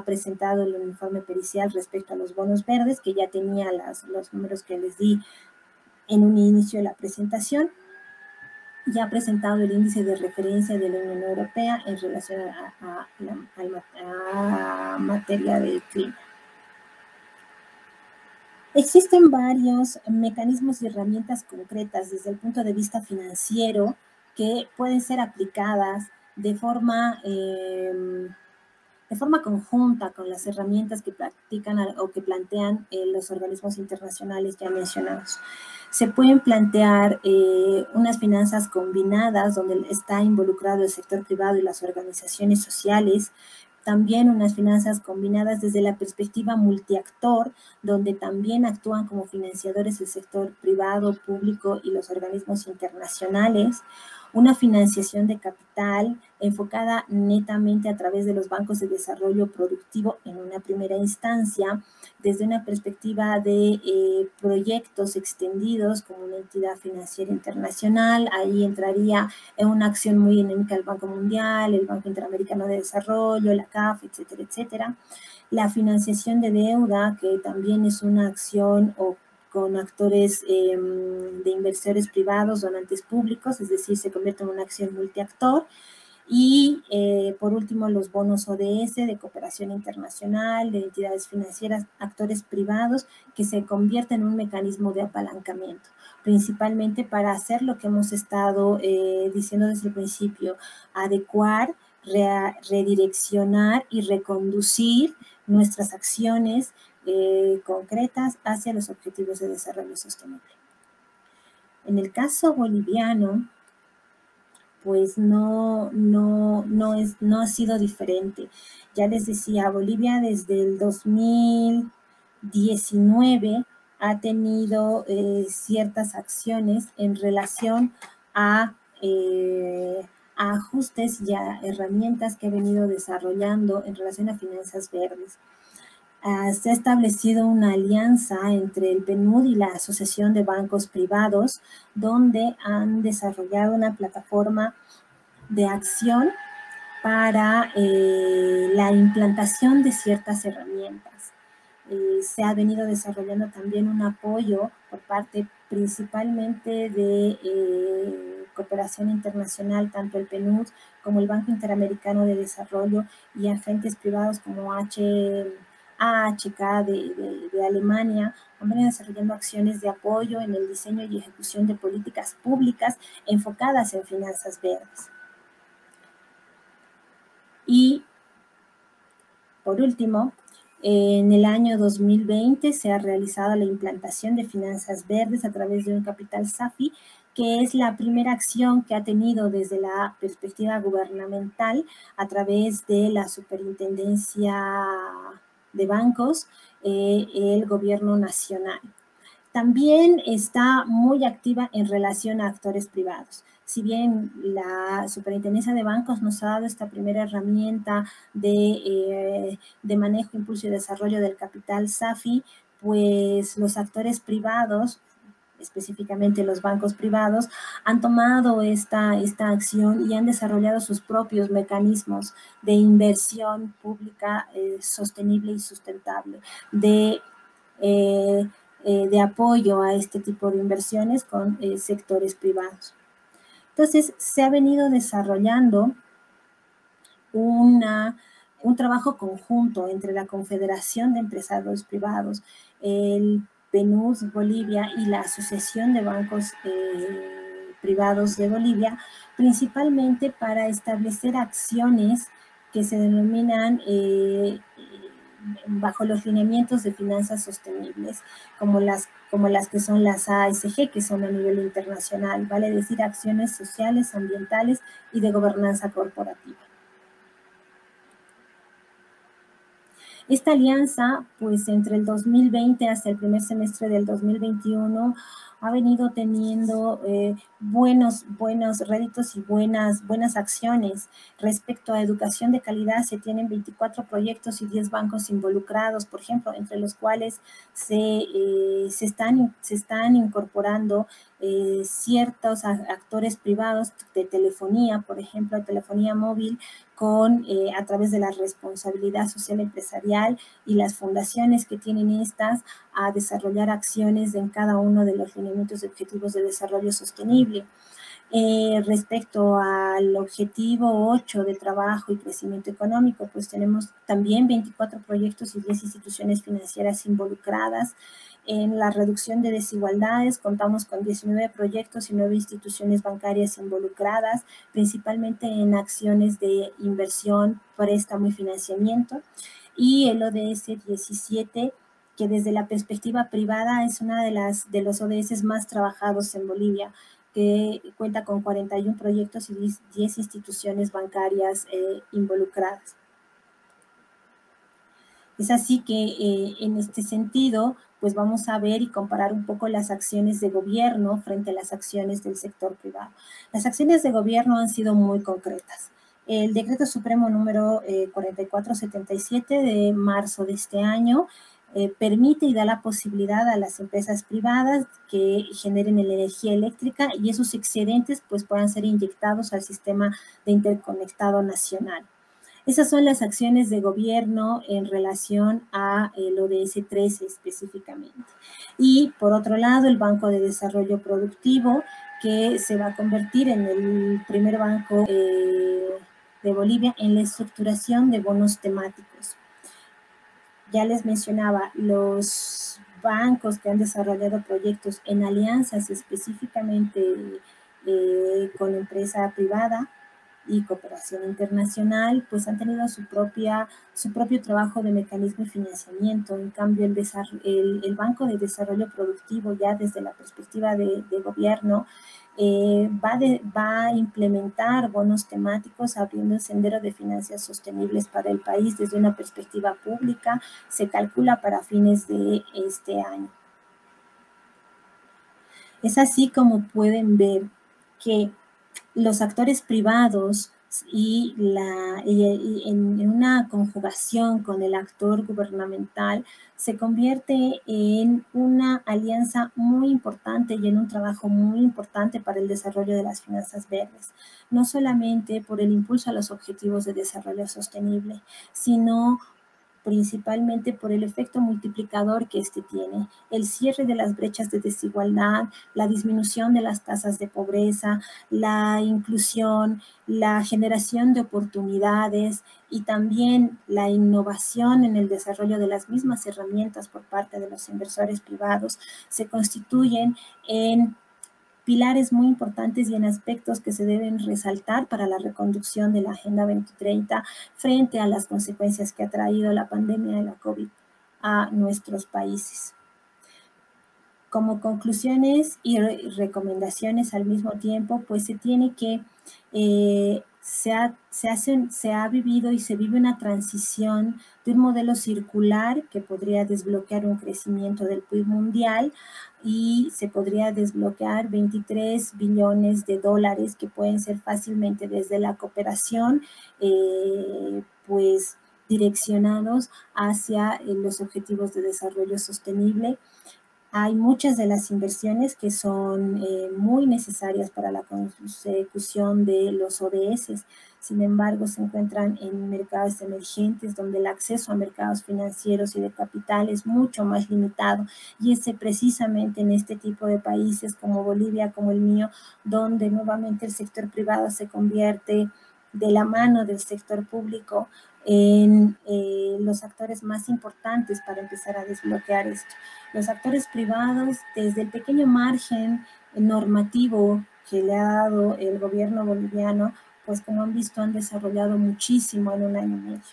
presentado el informe pericial respecto a los bonos verdes, que ya tenía los números que les di en un inicio de la presentación. Ya ha presentado el índice de referencia de la Unión Europea en relación a materia de clima. Existen varios mecanismos y herramientas concretas desde el punto de vista financiero que pueden ser aplicadas de forma conjunta con las herramientas que practican o que plantean los organismos internacionales ya mencionados. Se pueden plantear unas finanzas combinadas donde está involucrado el sector privado y las organizaciones sociales, también unas finanzas combinadas desde la perspectiva multiactor, donde también actúan como financiadores el sector privado, público y los organismos internacionales, una financiación de capital enfocada netamente a través de los bancos de desarrollo productivo en una primera instancia, desde una perspectiva de proyectos extendidos como una entidad financiera internacional. Ahí entraría en una acción muy dinámica el Banco Mundial, el Banco Interamericano de Desarrollo, la CAF, etcétera, etcétera. La financiación de deuda, que también es una acción con actores de inversores privados, donantes públicos, es decir, se convierte en una acción multiactor. Y por último, los bonos ODS de cooperación internacional, de entidades financieras, actores privados, que se convierten en un mecanismo de apalancamiento, principalmente para hacer lo que hemos estado diciendo desde el principio, adecuar, redireccionar y reconducir nuestras acciones concretas hacia los objetivos de desarrollo sostenible. En el caso boliviano, pues no ha sido diferente. Ya les decía, Bolivia desde el 2019 ha tenido ciertas acciones en relación a ajustes y a herramientas que ha venido desarrollando en relación a finanzas verdes. Se ha establecido una alianza entre el PNUD y la Asociación de Bancos Privados, donde han desarrollado una plataforma de acción para la implantación de ciertas herramientas. Se ha venido desarrollando también un apoyo por parte principalmente de cooperación internacional, tanto el PNUD como el Banco Interamericano de Desarrollo y agentes privados como AHK de Alemania, han venido desarrollando acciones de apoyo en el diseño y ejecución de políticas públicas enfocadas en finanzas verdes. Y, por último, en el año 2020 se ha realizado la implantación de finanzas verdes a través de un capital SAFI, que es la primera acción que ha tenido desde la perspectiva gubernamental a través de la Superintendencia de Bancos, el gobierno nacional. También está muy activa en relación a actores privados. Si bien la Superintendencia de Bancos nos ha dado esta primera herramienta de manejo, impulso y desarrollo del capital SAFI, pues los actores privados, específicamente los bancos privados, han tomado esta acción y han desarrollado sus propios mecanismos de inversión pública sostenible y sustentable, de apoyo a este tipo de inversiones con sectores privados. Entonces, se ha venido desarrollando un trabajo conjunto entre la Confederación de Empresarios Privados, el PNUD Bolivia y la Asociación de Bancos Privados de Bolivia, principalmente para establecer acciones que se denominan bajo los lineamientos de finanzas sostenibles, como las que son las ASG, que son a nivel internacional, vale decir, acciones sociales, ambientales y de gobernanza corporativa. Esta alianza, pues entre el 2020 hasta el primer semestre del 2021, ha venido teniendo buenos réditos y buenas acciones. Respecto a educación de calidad, se tienen 24 proyectos y 10 bancos involucrados, por ejemplo, entre los cuales se están incorporando ciertos actores privados de telefonía, por ejemplo, de telefonía móvil, a través de la responsabilidad social empresarial y las fundaciones que tienen estas a desarrollar acciones en cada uno de los lineamientos de objetivos de desarrollo sostenible. Respecto al objetivo 8 de trabajo y crecimiento económico, pues tenemos también 24 proyectos y 10 instituciones financieras involucradas. En la reducción de desigualdades contamos con 19 proyectos y 9 instituciones bancarias involucradas, principalmente en acciones de inversión, préstamo y financiamiento. Y el ODS 17, que desde la perspectiva privada es una de los ODS más trabajados en Bolivia, que cuenta con 41 proyectos y 10 instituciones bancarias involucradas. Es así que en este sentido, pues vamos a ver y comparar un poco las acciones de gobierno frente a las acciones del sector privado. Las acciones de gobierno han sido muy concretas. El Decreto Supremo número 4477 de marzo de este año permite y da la posibilidad a las empresas privadas que generen energía eléctrica y esos excedentes pues puedan ser inyectados al sistema de interconectado nacional. Esas son las acciones de gobierno en relación a el ODS 13 específicamente. Y por otro lado, el Banco de Desarrollo Productivo, que se va a convertir en el primer banco de Bolivia en la estructuración de bonos temáticos. Ya les mencionaba, los bancos que han desarrollado proyectos en alianzas específicamente con empresa privada y cooperación internacional, pues han tenido su propio trabajo de mecanismo y financiamiento. En cambio, el Banco de Desarrollo Productivo, ya desde la perspectiva de gobierno, va a implementar bonos temáticos abriendo el sendero de finanzas sostenibles para el país desde una perspectiva pública. Se calcula para fines de este año. Es así como pueden ver que los actores privados y en una conjugación con el actor gubernamental se convierte en una alianza muy importante y en un trabajo muy importante para el desarrollo de las finanzas verdes, no solamente por el impulso a los objetivos de desarrollo sostenible, sino principalmente por el efecto multiplicador que este tiene, el cierre de las brechas de desigualdad, la disminución de las tasas de pobreza, la inclusión, la generación de oportunidades y también la innovación en el desarrollo de las mismas herramientas por parte de los inversores privados se constituyen en pilares muy importantes y en aspectos que se deben resaltar para la reconducción de la Agenda 2030 frente a las consecuencias que ha traído la pandemia de la COVID a nuestros países. Como conclusiones y recomendaciones al mismo tiempo, pues se tiene que se ha vivido y se vive una transición de un modelo circular que podría desbloquear un crecimiento del PIB mundial y se podría desbloquear 23 billones de dólares que pueden ser fácilmente desde la cooperación, pues direccionados hacia los objetivos de desarrollo sostenible. Hay muchas de las inversiones que son muy necesarias para la consecución de los ODS. Sin embargo, se encuentran en mercados emergentes donde el acceso a mercados financieros y de capital es mucho más limitado. Y es precisamente en este tipo de países como Bolivia, como el mío, donde nuevamente el sector privado se convierte de la mano del sector público en los actores más importantes para empezar a desbloquear esto. Los actores privados, desde el pequeño margen normativo que le ha dado el gobierno boliviano, pues como han visto, han desarrollado muchísimo en un año y medio.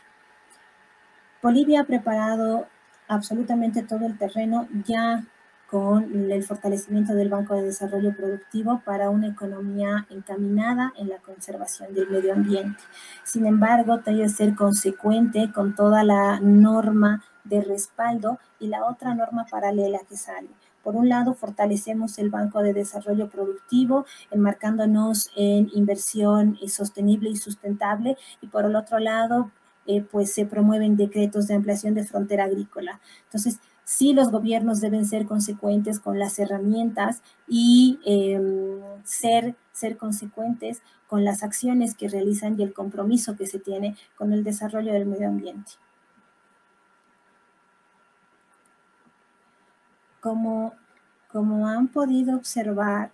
Bolivia ha preparado absolutamente todo el terreno ya con el fortalecimiento del Banco de Desarrollo Productivo para una economía encaminada en la conservación del medio ambiente. Sin embargo, tiene que ser consecuente con toda la norma de respaldo y la otra norma paralela que sale. Por un lado, fortalecemos el Banco de Desarrollo Productivo, enmarcándonos en inversión sostenible y sustentable, y por el otro lado, pues se promueven decretos de ampliación de frontera agrícola. Entonces, sí, los gobiernos deben ser consecuentes con las herramientas y ser consecuentes con las acciones que realizan y el compromiso que se tiene con el desarrollo del medio ambiente. Como han podido observar,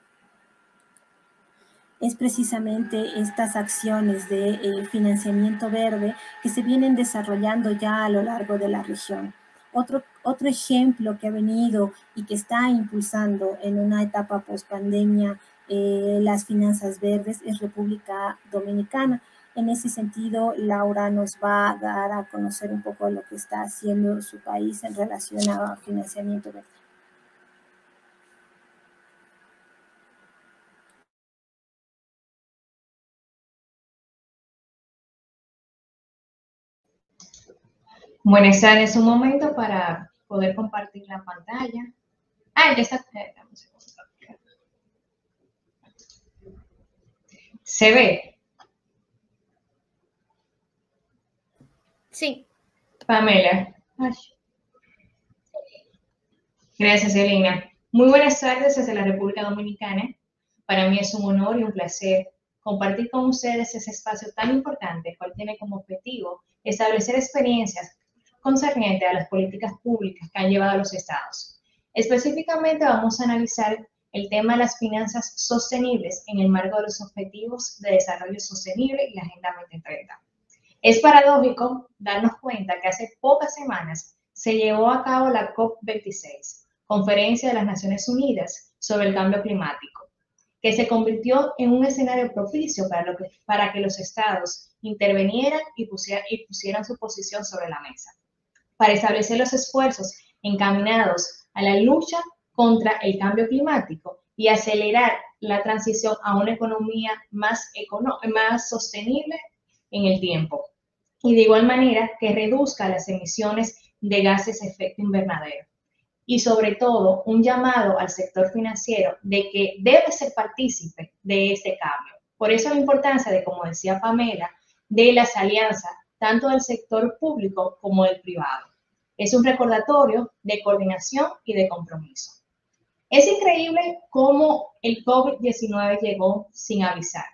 es precisamente estas acciones de financiamiento verde que se vienen desarrollando ya a lo largo de la región. Otro ejemplo que ha venido y que está impulsando en una etapa post-pandemia las finanzas verdes es República Dominicana. En ese sentido, Laura nos va a dar a conocer un poco lo que está haciendo su país en relación a financiamiento verde. Bueno, ese es un momento para poder compartir la pantalla. Ah, ya está. ¿Se ve? Sí. Pamela. Ay. Gracias, Elena. Muy buenas tardes desde la República Dominicana. Para mí es un honor y un placer compartir con ustedes ese espacio tan importante, el cual tiene como objetivo establecer experiencias concernientes a las políticas públicas que han llevado a los estados. Específicamente vamos a analizar el tema de las finanzas sostenibles en el marco de los Objetivos de Desarrollo Sostenible y la Agenda 2030. Es paradójico darnos cuenta que hace pocas semanas se llevó a cabo la COP26, Conferencia de las Naciones Unidas sobre el Cambio Climático, que se convirtió en un escenario propicio para que los estados intervinieran y pusieran su posición sobre la mesa, para establecer los esfuerzos encaminados a la lucha contra el cambio climático y acelerar la transición a una economía más sostenible en el tiempo. Y de igual manera que reduzca las emisiones de gases de efecto invernadero. Y sobre todo, un llamado al sector financiero de que debe ser partícipe de este cambio. Por eso la importancia de, como decía Pamela, de las alianzas, tanto del sector público como del privado. Es un recordatorio de coordinación y de compromiso. Es increíble cómo el COVID-19 llegó sin avisar,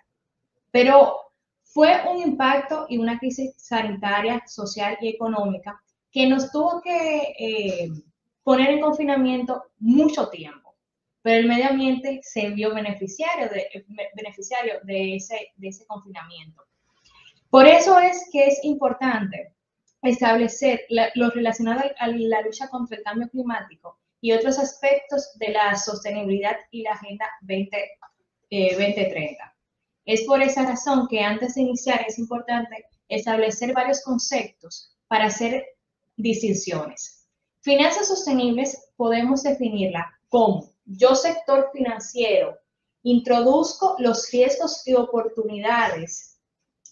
pero fue un impacto y una crisis sanitaria, social y económica que nos tuvo que poner en confinamiento mucho tiempo, pero el medio ambiente se vio beneficiario de ese confinamiento. Por eso es que es importante establecer lo relacionado a la lucha contra el cambio climático y otros aspectos de la sostenibilidad y la Agenda 2030. Es por esa razón que antes de iniciar es importante establecer varios conceptos para hacer distinciones. Finanzas sostenibles podemos definirla como: yo, sector financiero, introduzco los riesgos y oportunidades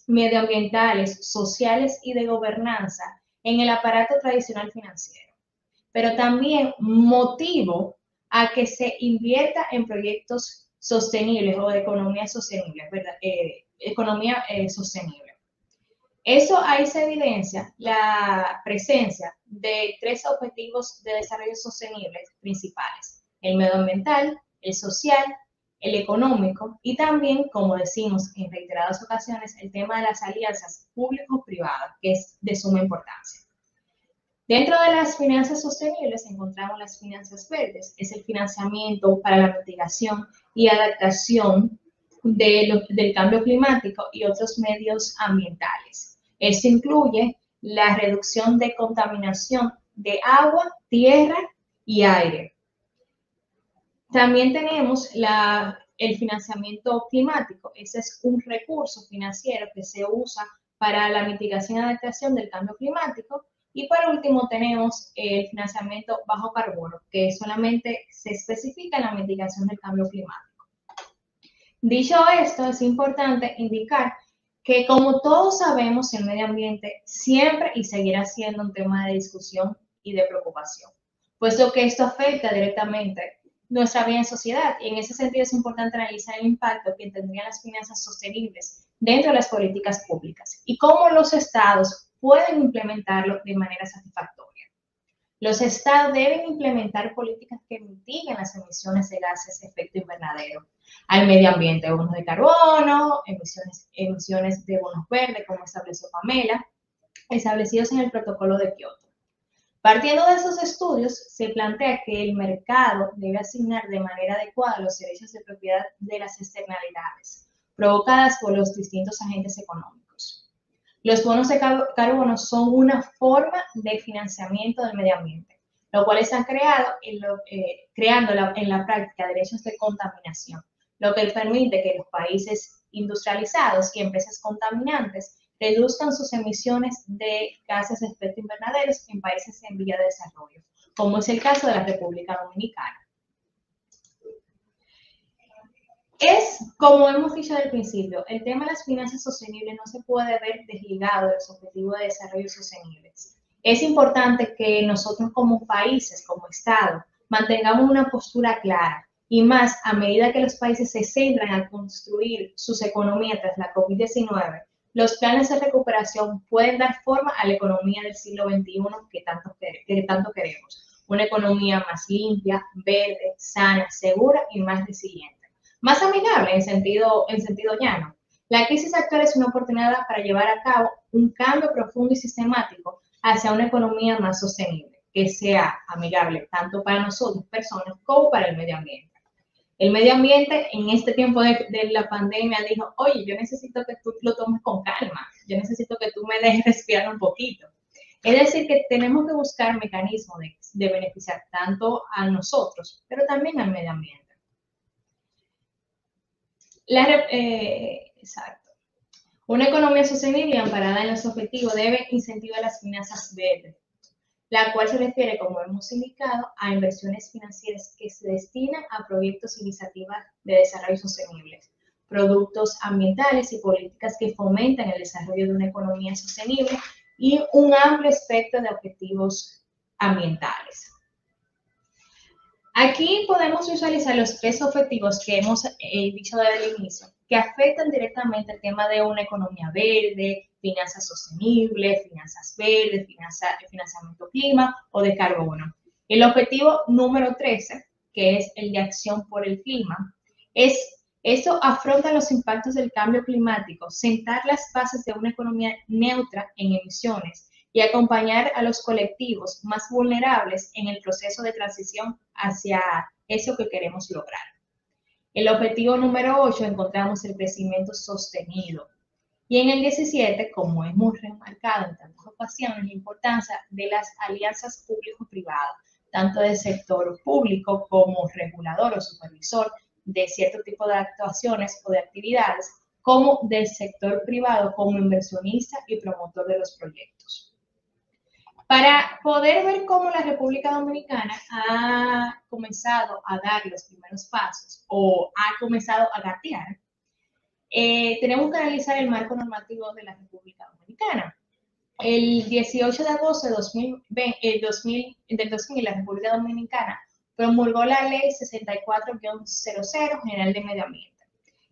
medioambientales, sociales y de gobernanza en el aparato tradicional financiero, pero también motivo a que se invierta en proyectos sostenibles o de economía sostenible, ¿verdad? Sostenible. Eso ahí se evidencia la presencia de 3 objetivos de desarrollo sostenible principales: el medioambiental, el social, el económico, y también, como decimos en reiteradas ocasiones, el tema de las alianzas público-privadas, que es de suma importancia. Dentro de las finanzas sostenibles encontramos las finanzas verdes, es el financiamiento para la mitigación y adaptación del cambio climático y otros medios ambientales. Esto incluye la reducción de contaminación de agua, tierra y aire. También tenemos el financiamiento climático. Ese es un recurso financiero que se usa para la mitigación y adaptación del cambio climático. Y por último tenemos el financiamiento bajo carbono, que solamente se especifica en la mitigación del cambio climático. Dicho esto, es importante indicar que, como todos sabemos, el medio ambiente siempre y seguirá siendo un tema de discusión y de preocupación, puesto que esto afecta directamente nuestra vida en sociedad, y en ese sentido es importante analizar el impacto que tendrían las finanzas sostenibles dentro de las políticas públicas y cómo los estados pueden implementarlo de manera satisfactoria. Los estados deben implementar políticas que mitiguen las emisiones de gases de efecto invernadero al medio ambiente, bonos de carbono, emisiones de bonos verdes, como estableció Pamela, establecidos en el protocolo de Kioto. Partiendo de esos estudios, se plantea que el mercado debe asignar de manera adecuada los derechos de propiedad de las externalidades provocadas por los distintos agentes económicos. Los bonos de carbono son una forma de financiamiento del medio ambiente, lo cual está creando en la práctica derechos de contaminación, lo que permite que los países industrializados y empresas contaminantes reduzcan sus emisiones de gases de efecto invernadero en países en vía de desarrollo, como es el caso de la República Dominicana. Como hemos dicho al principio, el tema de las finanzas sostenibles no se puede ver desligado de los objetivos de desarrollo sostenibles. Es importante que nosotros como países, como Estado, mantengamos una postura clara, y más a medida que los países se centran a construir sus economías tras la COVID-19, los planes de recuperación pueden dar forma a la economía del siglo XXI que tanto queremos. Una economía más limpia, verde, sana, segura y más resiliente. Más amigable en sentido llano. La crisis actual es una oportunidad para llevar a cabo un cambio profundo y sistemático hacia una economía más sostenible, que sea amigable tanto para nosotros, personas, como para el medio ambiente. El medio ambiente en este tiempo de la pandemia dijo, oye, yo necesito que tú lo tomes con calma, yo necesito que tú me dejes respirar un poquito. Es decir, que tenemos que buscar mecanismos de beneficiar tanto a nosotros, pero también al medio ambiente. Exacto. Una economía sostenible y amparada en los objetivos debe incentivar las finanzas verdes, la cual se refiere, como hemos indicado, a inversiones financieras que se destinan a proyectos e iniciativas de desarrollo sostenibles, productos ambientales y políticas que fomentan el desarrollo de una economía sostenible y un amplio espectro de objetivos ambientales. Aquí podemos visualizar los 3 objetivos que hemos dicho desde el inicio, que afectan directamente el tema de una economía verde, finanzas sostenibles, finanzas verdes, financiamiento clima o de carbono. El objetivo número 13, que es el de acción por el clima, esto afronta los impactos del cambio climático, sentar las bases de una economía neutra en emisiones y acompañar a los colectivos más vulnerables en el proceso de transición hacia eso que queremos lograr. El objetivo número 8 encontramos el crecimiento sostenido. Y en el 17, como hemos remarcado en tantas ocasiones, la importancia de las alianzas público-privadas, tanto del sector público como regulador o supervisor de cierto tipo de actuaciones o de actividades, como del sector privado como inversionista y promotor de los proyectos. Para poder ver cómo la República Dominicana ha comenzado a dar los primeros pasos o ha comenzado a gatear, tenemos que analizar el marco normativo de la República Dominicana. El 18 de agosto de 2000, la República Dominicana promulgó la Ley 64-00 General de Medio Ambiente.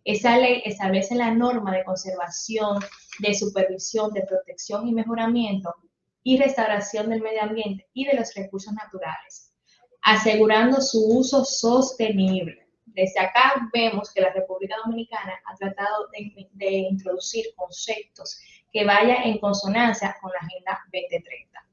Esa ley establece la norma de conservación, de supervisión, de protección y mejoramiento y restauración del medio ambiente y de los recursos naturales, asegurando su uso sostenible. Desde acá vemos que la República Dominicana ha tratado de introducir conceptos que vayan en consonancia con la Agenda 2030.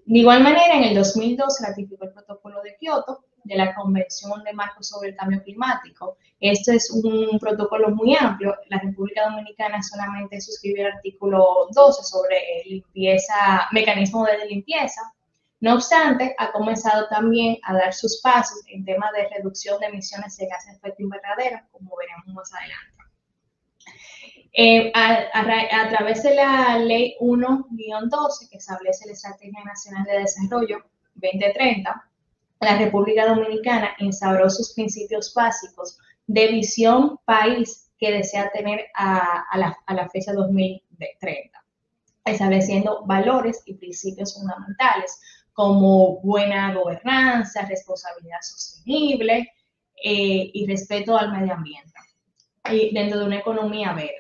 De igual manera, en el 2002 ratificó el Protocolo de Kioto, de la Convención de Marco sobre el Cambio Climático. Esto es un protocolo muy amplio. La República Dominicana solamente suscribió el artículo 12 sobre limpieza, mecanismo de limpieza. No obstante, ha comenzado también a dar sus pasos en temas de reducción de emisiones de gases de efecto invernadero, como veremos más adelante. A través de la Ley 1-12, que establece la Estrategia Nacional de Desarrollo 2030, la República Dominicana instauró sus principios básicos de visión país que desea tener a la fecha 2030, estableciendo valores y principios fundamentales como buena gobernanza, responsabilidad sostenible y respeto al medio ambiente, y dentro de una economía verde.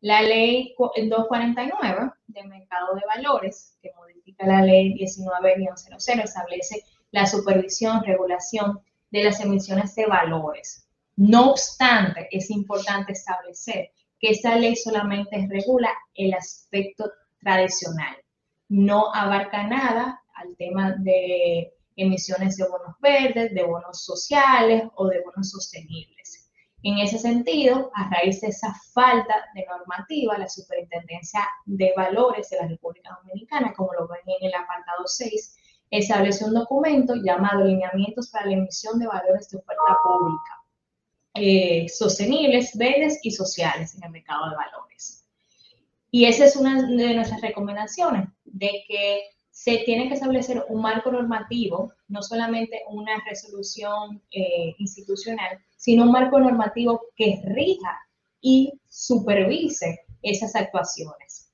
La Ley 249 de Mercado de Valores, que modifica la Ley 19-00, establece la supervisión, regulación de las emisiones de valores. No obstante, es importante establecer que esta ley solamente regula el aspecto tradicional, no abarca nada al tema de emisiones de bonos verdes, de bonos sociales o de bonos sostenibles. En ese sentido, a raíz de esa falta de normativa, la Superintendencia de Valores de la República Dominicana, como lo ven en el apartado 6, estableció un documento llamado Lineamientos para la emisión de valores de oferta pública, sostenibles, verdes y sociales en el mercado de valores. Y esa es una de nuestras recomendaciones, de que se tiene que establecer un marco normativo, no solamente una resolución institucional, sino un marco normativo que rija y supervise esas actuaciones.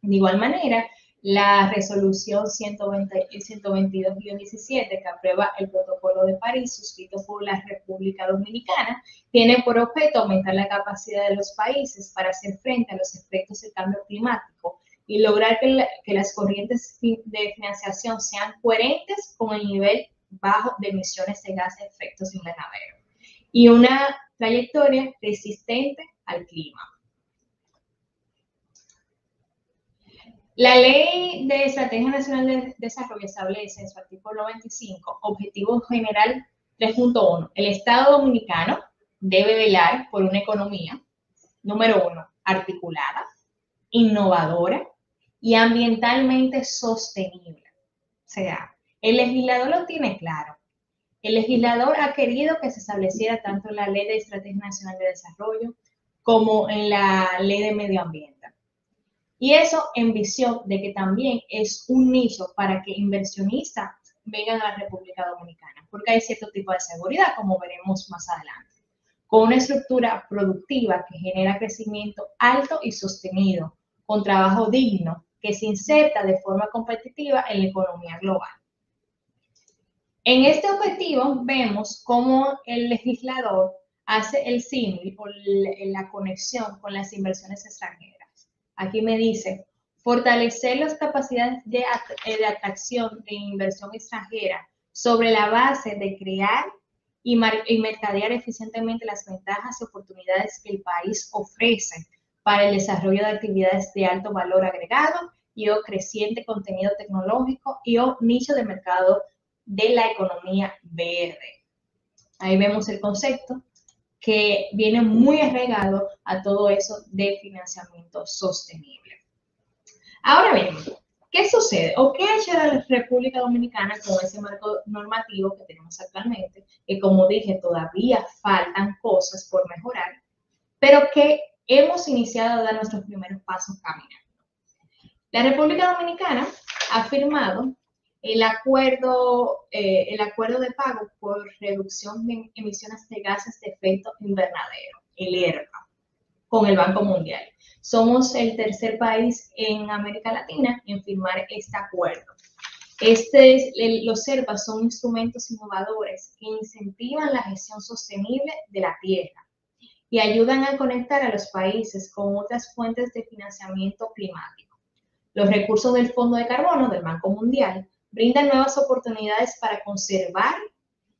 De igual manera, la resolución 122-17, que aprueba el Protocolo de París, suscrito por la República Dominicana, tiene por objeto aumentar la capacidad de los países para hacer frente a los efectos del cambio climático y lograr que las corrientes de financiación sean coherentes con el nivel bajo de emisiones de gases de efecto invernadero y una trayectoria resistente al clima. La Ley de Estrategia Nacional de Desarrollo establece en su artículo 25, Objetivo General 3.1. El Estado Dominicano debe velar por una economía, número 1, articulada, innovadora y ambientalmente sostenible. O sea, el legislador lo tiene claro. El legislador ha querido que se estableciera tanto en la Ley de Estrategia Nacional de Desarrollo como en la Ley de Medio Ambiente. Y eso en visión de que también es un nicho para que inversionistas vengan a la República Dominicana, porque hay cierto tipo de seguridad, como veremos más adelante, con una estructura productiva que genera crecimiento alto y sostenido, con trabajo digno, que se inserta de forma competitiva en la economía global. En este objetivo vemos cómo el legislador hace el símil o la conexión con las inversiones extranjeras. Aquí me dice, fortalecer las capacidades de atracción de inversión extranjera sobre la base de crear y mercadear eficientemente las ventajas y oportunidades que el país ofrece para el desarrollo de actividades de alto valor agregado y o creciente contenido tecnológico y o nicho de mercado de la economía verde. Ahí vemos el concepto que viene muy arraigado a todo eso de financiamiento sostenible. Ahora bien, ¿qué sucede? ¿O qué ha hecho la República Dominicana con ese marco normativo que tenemos actualmente? Que como dije, todavía faltan cosas por mejorar, pero que hemos iniciado a dar nuestros primeros pasos caminando. La República Dominicana ha firmado el acuerdo de pago por reducción de emisiones de gases de efecto invernadero, el ERPA, con el Banco Mundial. Somos el tercer país en América Latina en firmar este acuerdo. Los ERPA son instrumentos innovadores que incentivan la gestión sostenible de la tierra y ayudan a conectar a los países con otras fuentes de financiamiento climático. Los recursos del Fondo de Carbono del Banco Mundial brindan nuevas oportunidades para conservar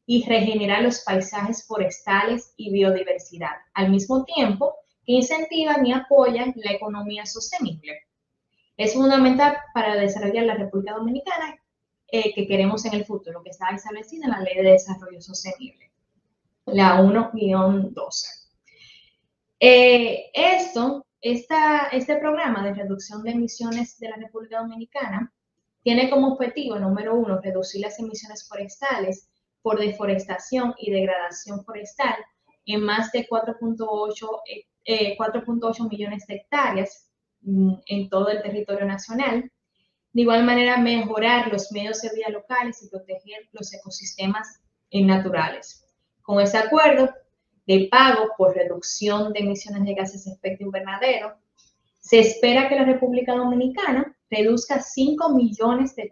y regenerar los paisajes forestales y biodiversidad, al mismo tiempo que incentivan y apoyan la economía sostenible. Es fundamental para desarrollar la República Dominicana que queremos en el futuro, que está establecida en la Ley de Desarrollo Sostenible, la 1-12. Este programa de reducción de emisiones de la República Dominicana tiene como objetivo, número 1, reducir las emisiones forestales por deforestación y degradación forestal en más de 4.8 millones de hectáreas en todo el territorio nacional. De igual manera, mejorar los medios de vida locales y proteger los ecosistemas naturales. Con este acuerdo de pago por reducción de emisiones de gases de efecto invernadero, se espera que la República Dominicana reduzca 5 millones de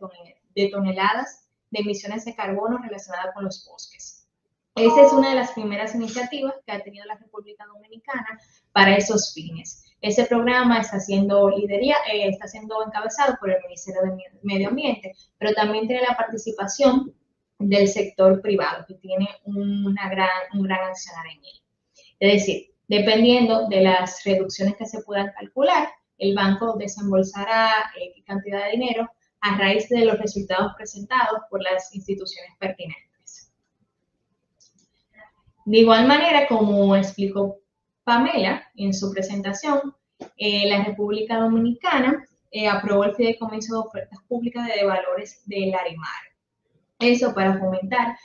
toneladas de emisiones de carbono relacionadas con los bosques. Esa es una de las primeras iniciativas que ha tenido la República Dominicana para esos fines. Ese programa está siendo encabezado por el Ministerio de Medio Ambiente, pero también tiene la participación del sector privado, que tiene un gran accionar en él. Es decir, dependiendo de las reducciones que se puedan calcular, el banco desembolsará cantidad de dinero a raíz de los resultados presentados por las instituciones pertinentes. De igual manera, como explicó Pamela en su presentación, la República Dominicana aprobó el Fideicomiso de Ofertas Públicas de Valores del Larimar. Eso para fomentar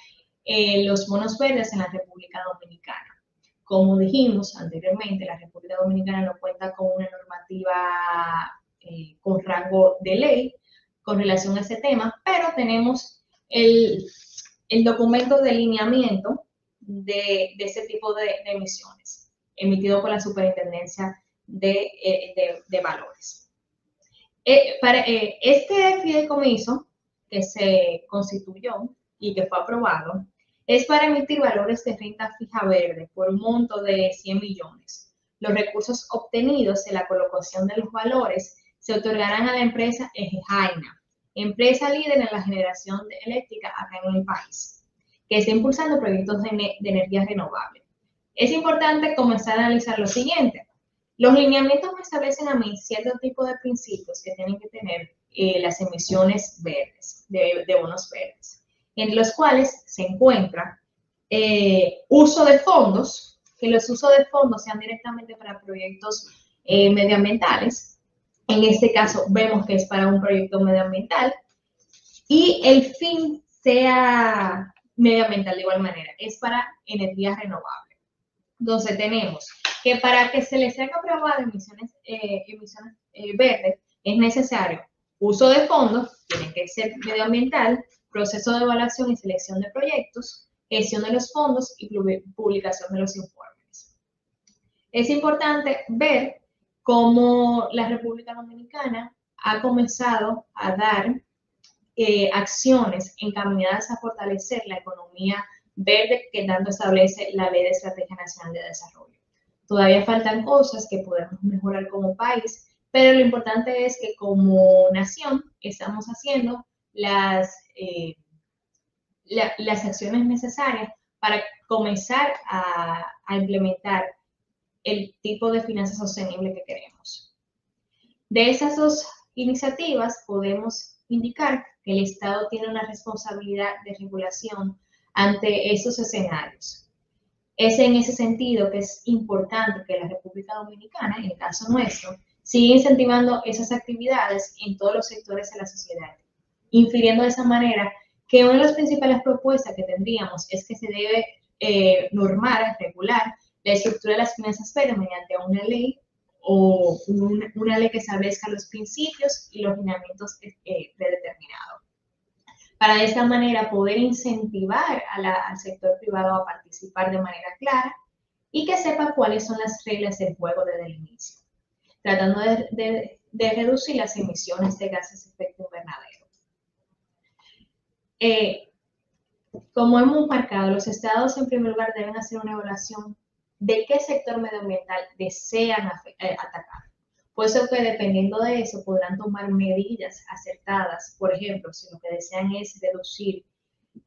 los bonos verdes en la República Dominicana. Como dijimos anteriormente, la República Dominicana no cuenta con una normativa con rango de ley con relación a ese tema, pero tenemos el documento de lineamiento de ese tipo de emisiones, emitido por la Superintendencia de Valores. Este fideicomiso que se constituyó y que fue aprobado es para emitir valores de renta fija verde por un monto de 100 millones. Los recursos obtenidos de la colocación de los valores se otorgarán a la empresa Ejejaina, empresa líder en la generación eléctrica acá en el país, que está impulsando proyectos de energía renovable. Es importante comenzar a analizar lo siguiente. Los lineamientos me establecen a mí cierto tipo de principios que tienen que tener las emisiones verdes, de bonos verdes, entre los cuales se encuentra uso de fondos, que los usos de fondos sean directamente para proyectos medioambientales. En este caso vemos que es para un proyecto medioambiental y el fin sea medioambiental de igual manera, es para energía renovable. Entonces tenemos que para que se les sea aprobado emisiones verdes es necesario uso de fondos, tiene que ser medioambiental, proceso de evaluación y selección de proyectos, gestión de los fondos y publicación de los informes. Es importante ver cómo la República Dominicana ha comenzado a dar acciones encaminadas a fortalecer la economía verde que tanto establece la Ley de Estrategia Nacional de Desarrollo. Todavía faltan cosas que podemos mejorar como país, pero lo importante es que como nación estamos haciendo las acciones necesarias para comenzar a implementar el tipo de finanzas sostenible que queremos. De esas dos iniciativas podemos indicar que el Estado tiene una responsabilidad de regulación ante estos escenarios. Es en ese sentido que es importante que la República Dominicana, en el caso nuestro, siga incentivando esas actividades en todos los sectores de la sociedad, infiriendo de esa manera que una de las principales propuestas que tendríamos es que se debe normar, regular la estructura de las finanzas verdes mediante una ley o una ley que establezca los principios y los lineamientos predeterminados. Para de esta manera poder incentivar al sector privado a participar de manera clara y que sepa cuáles son las reglas del juego desde el inicio, tratando de reducir las emisiones de gases de efecto invernadero. Como hemos marcado, los estados en primer lugar deben hacer una evaluación de qué sector medioambiental desean atacar. Por eso que dependiendo de eso podrán tomar medidas acertadas. Por ejemplo, si lo que desean es reducir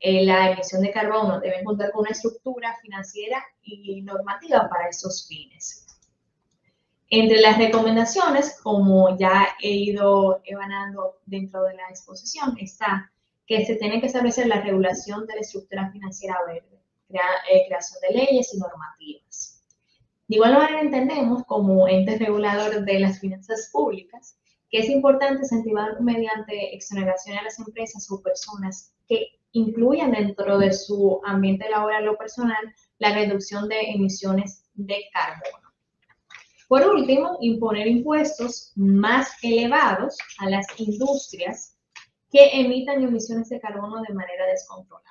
la emisión de carbono, deben contar con una estructura financiera y normativa para esos fines. Entre las recomendaciones, como ya he ido emanando dentro de la exposición, está que se tiene que establecer la regulación de la estructura financiera verde, creación de leyes y normativas. De igual manera entendemos como ente regulador de las finanzas públicas que es importante incentivar mediante exoneración a las empresas o personas que incluyan dentro de su ambiente laboral o personal la reducción de emisiones de carbono. Por último, imponer impuestos más elevados a las industrias que emitan emisiones de carbono de manera descontrolada.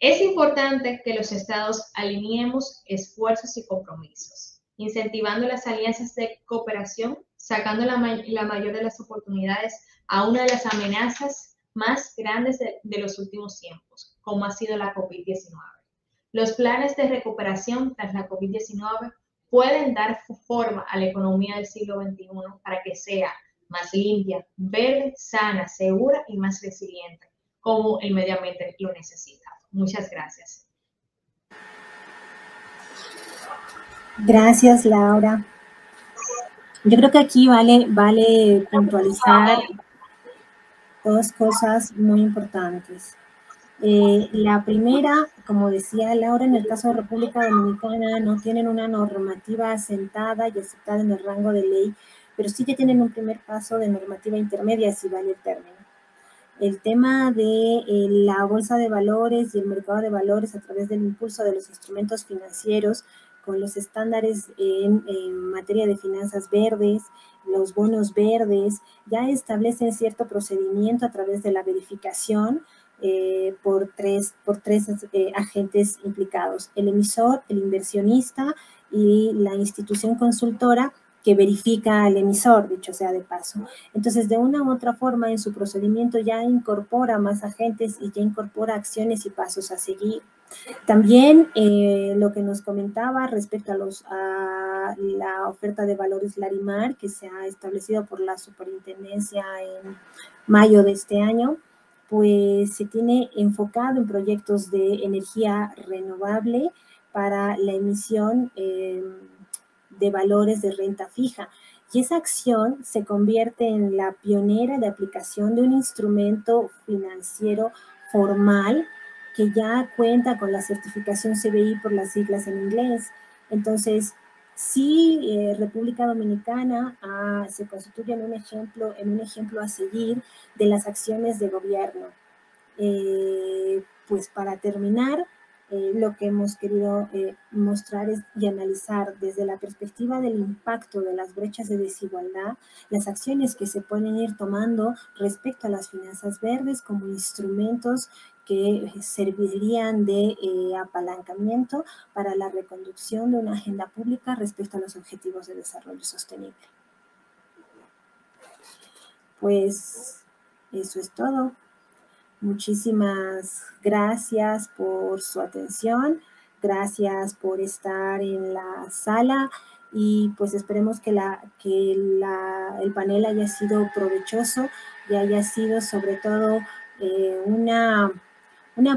Es importante que los estados alineemos esfuerzos y compromisos, incentivando las alianzas de cooperación, sacando la mayor de las oportunidades a una de las amenazas más grandes de los últimos tiempos, como ha sido la COVID-19. Los planes de recuperación tras la COVID-19 pueden dar forma a la economía del siglo XXI para que sea más limpia, verde, sana, segura y más resiliente, como el medio ambiente lo necesita. Muchas gracias. Gracias, Laura. Yo creo que aquí vale puntualizar dos cosas muy importantes. La primera, como decía Laura, en el caso de República Dominicana no tienen una normativa asentada y aceptada en el rango de ley, pero sí que tienen un primer paso de normativa intermedia, si vale el término. El tema de la bolsa de valores y el mercado de valores a través del impulso de los instrumentos financieros con los estándares en materia de finanzas verdes, los bonos verdes, ya establecen cierto procedimiento a través de la verificación por tres agentes implicados: el emisor, el inversionista y la institución consultora que verifica al emisor, dicho sea de paso. Entonces, de una u otra forma, en su procedimiento ya incorpora más agentes y ya incorpora acciones y pasos a seguir. También lo que nos comentaba respecto a la oferta de valores Larimar, que se ha establecido por la superintendencia en mayo de este año, pues se tiene enfocado en proyectos de energía renovable para la emisión de valores de renta fija. Y esa acción se convierte en la pionera de aplicación de un instrumento financiero formal que ya cuenta con la certificación CBI por las siglas en inglés. Entonces, sí, República Dominicana se constituye en un ejemplo a seguir de las acciones de gobierno. Pues para terminar, lo que hemos querido mostrar y analizar desde la perspectiva del impacto de las brechas de desigualdad, las acciones que se pueden ir tomando respecto a las finanzas verdes como instrumentos que servirían de apalancamiento para la reconducción de una agenda pública respecto a los objetivos de desarrollo sostenible. Pues eso es todo. Muchísimas gracias por su atención, gracias por estar en la sala y pues esperemos que el panel haya sido provechoso y haya sido sobre todo una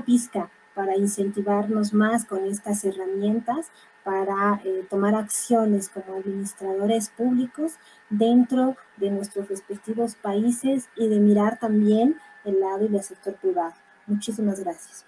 pizca para incentivarnos más con estas herramientas para tomar acciones como administradores públicos dentro de nuestros respectivos países y de mirar también el lado y del sector privado. Muchísimas gracias.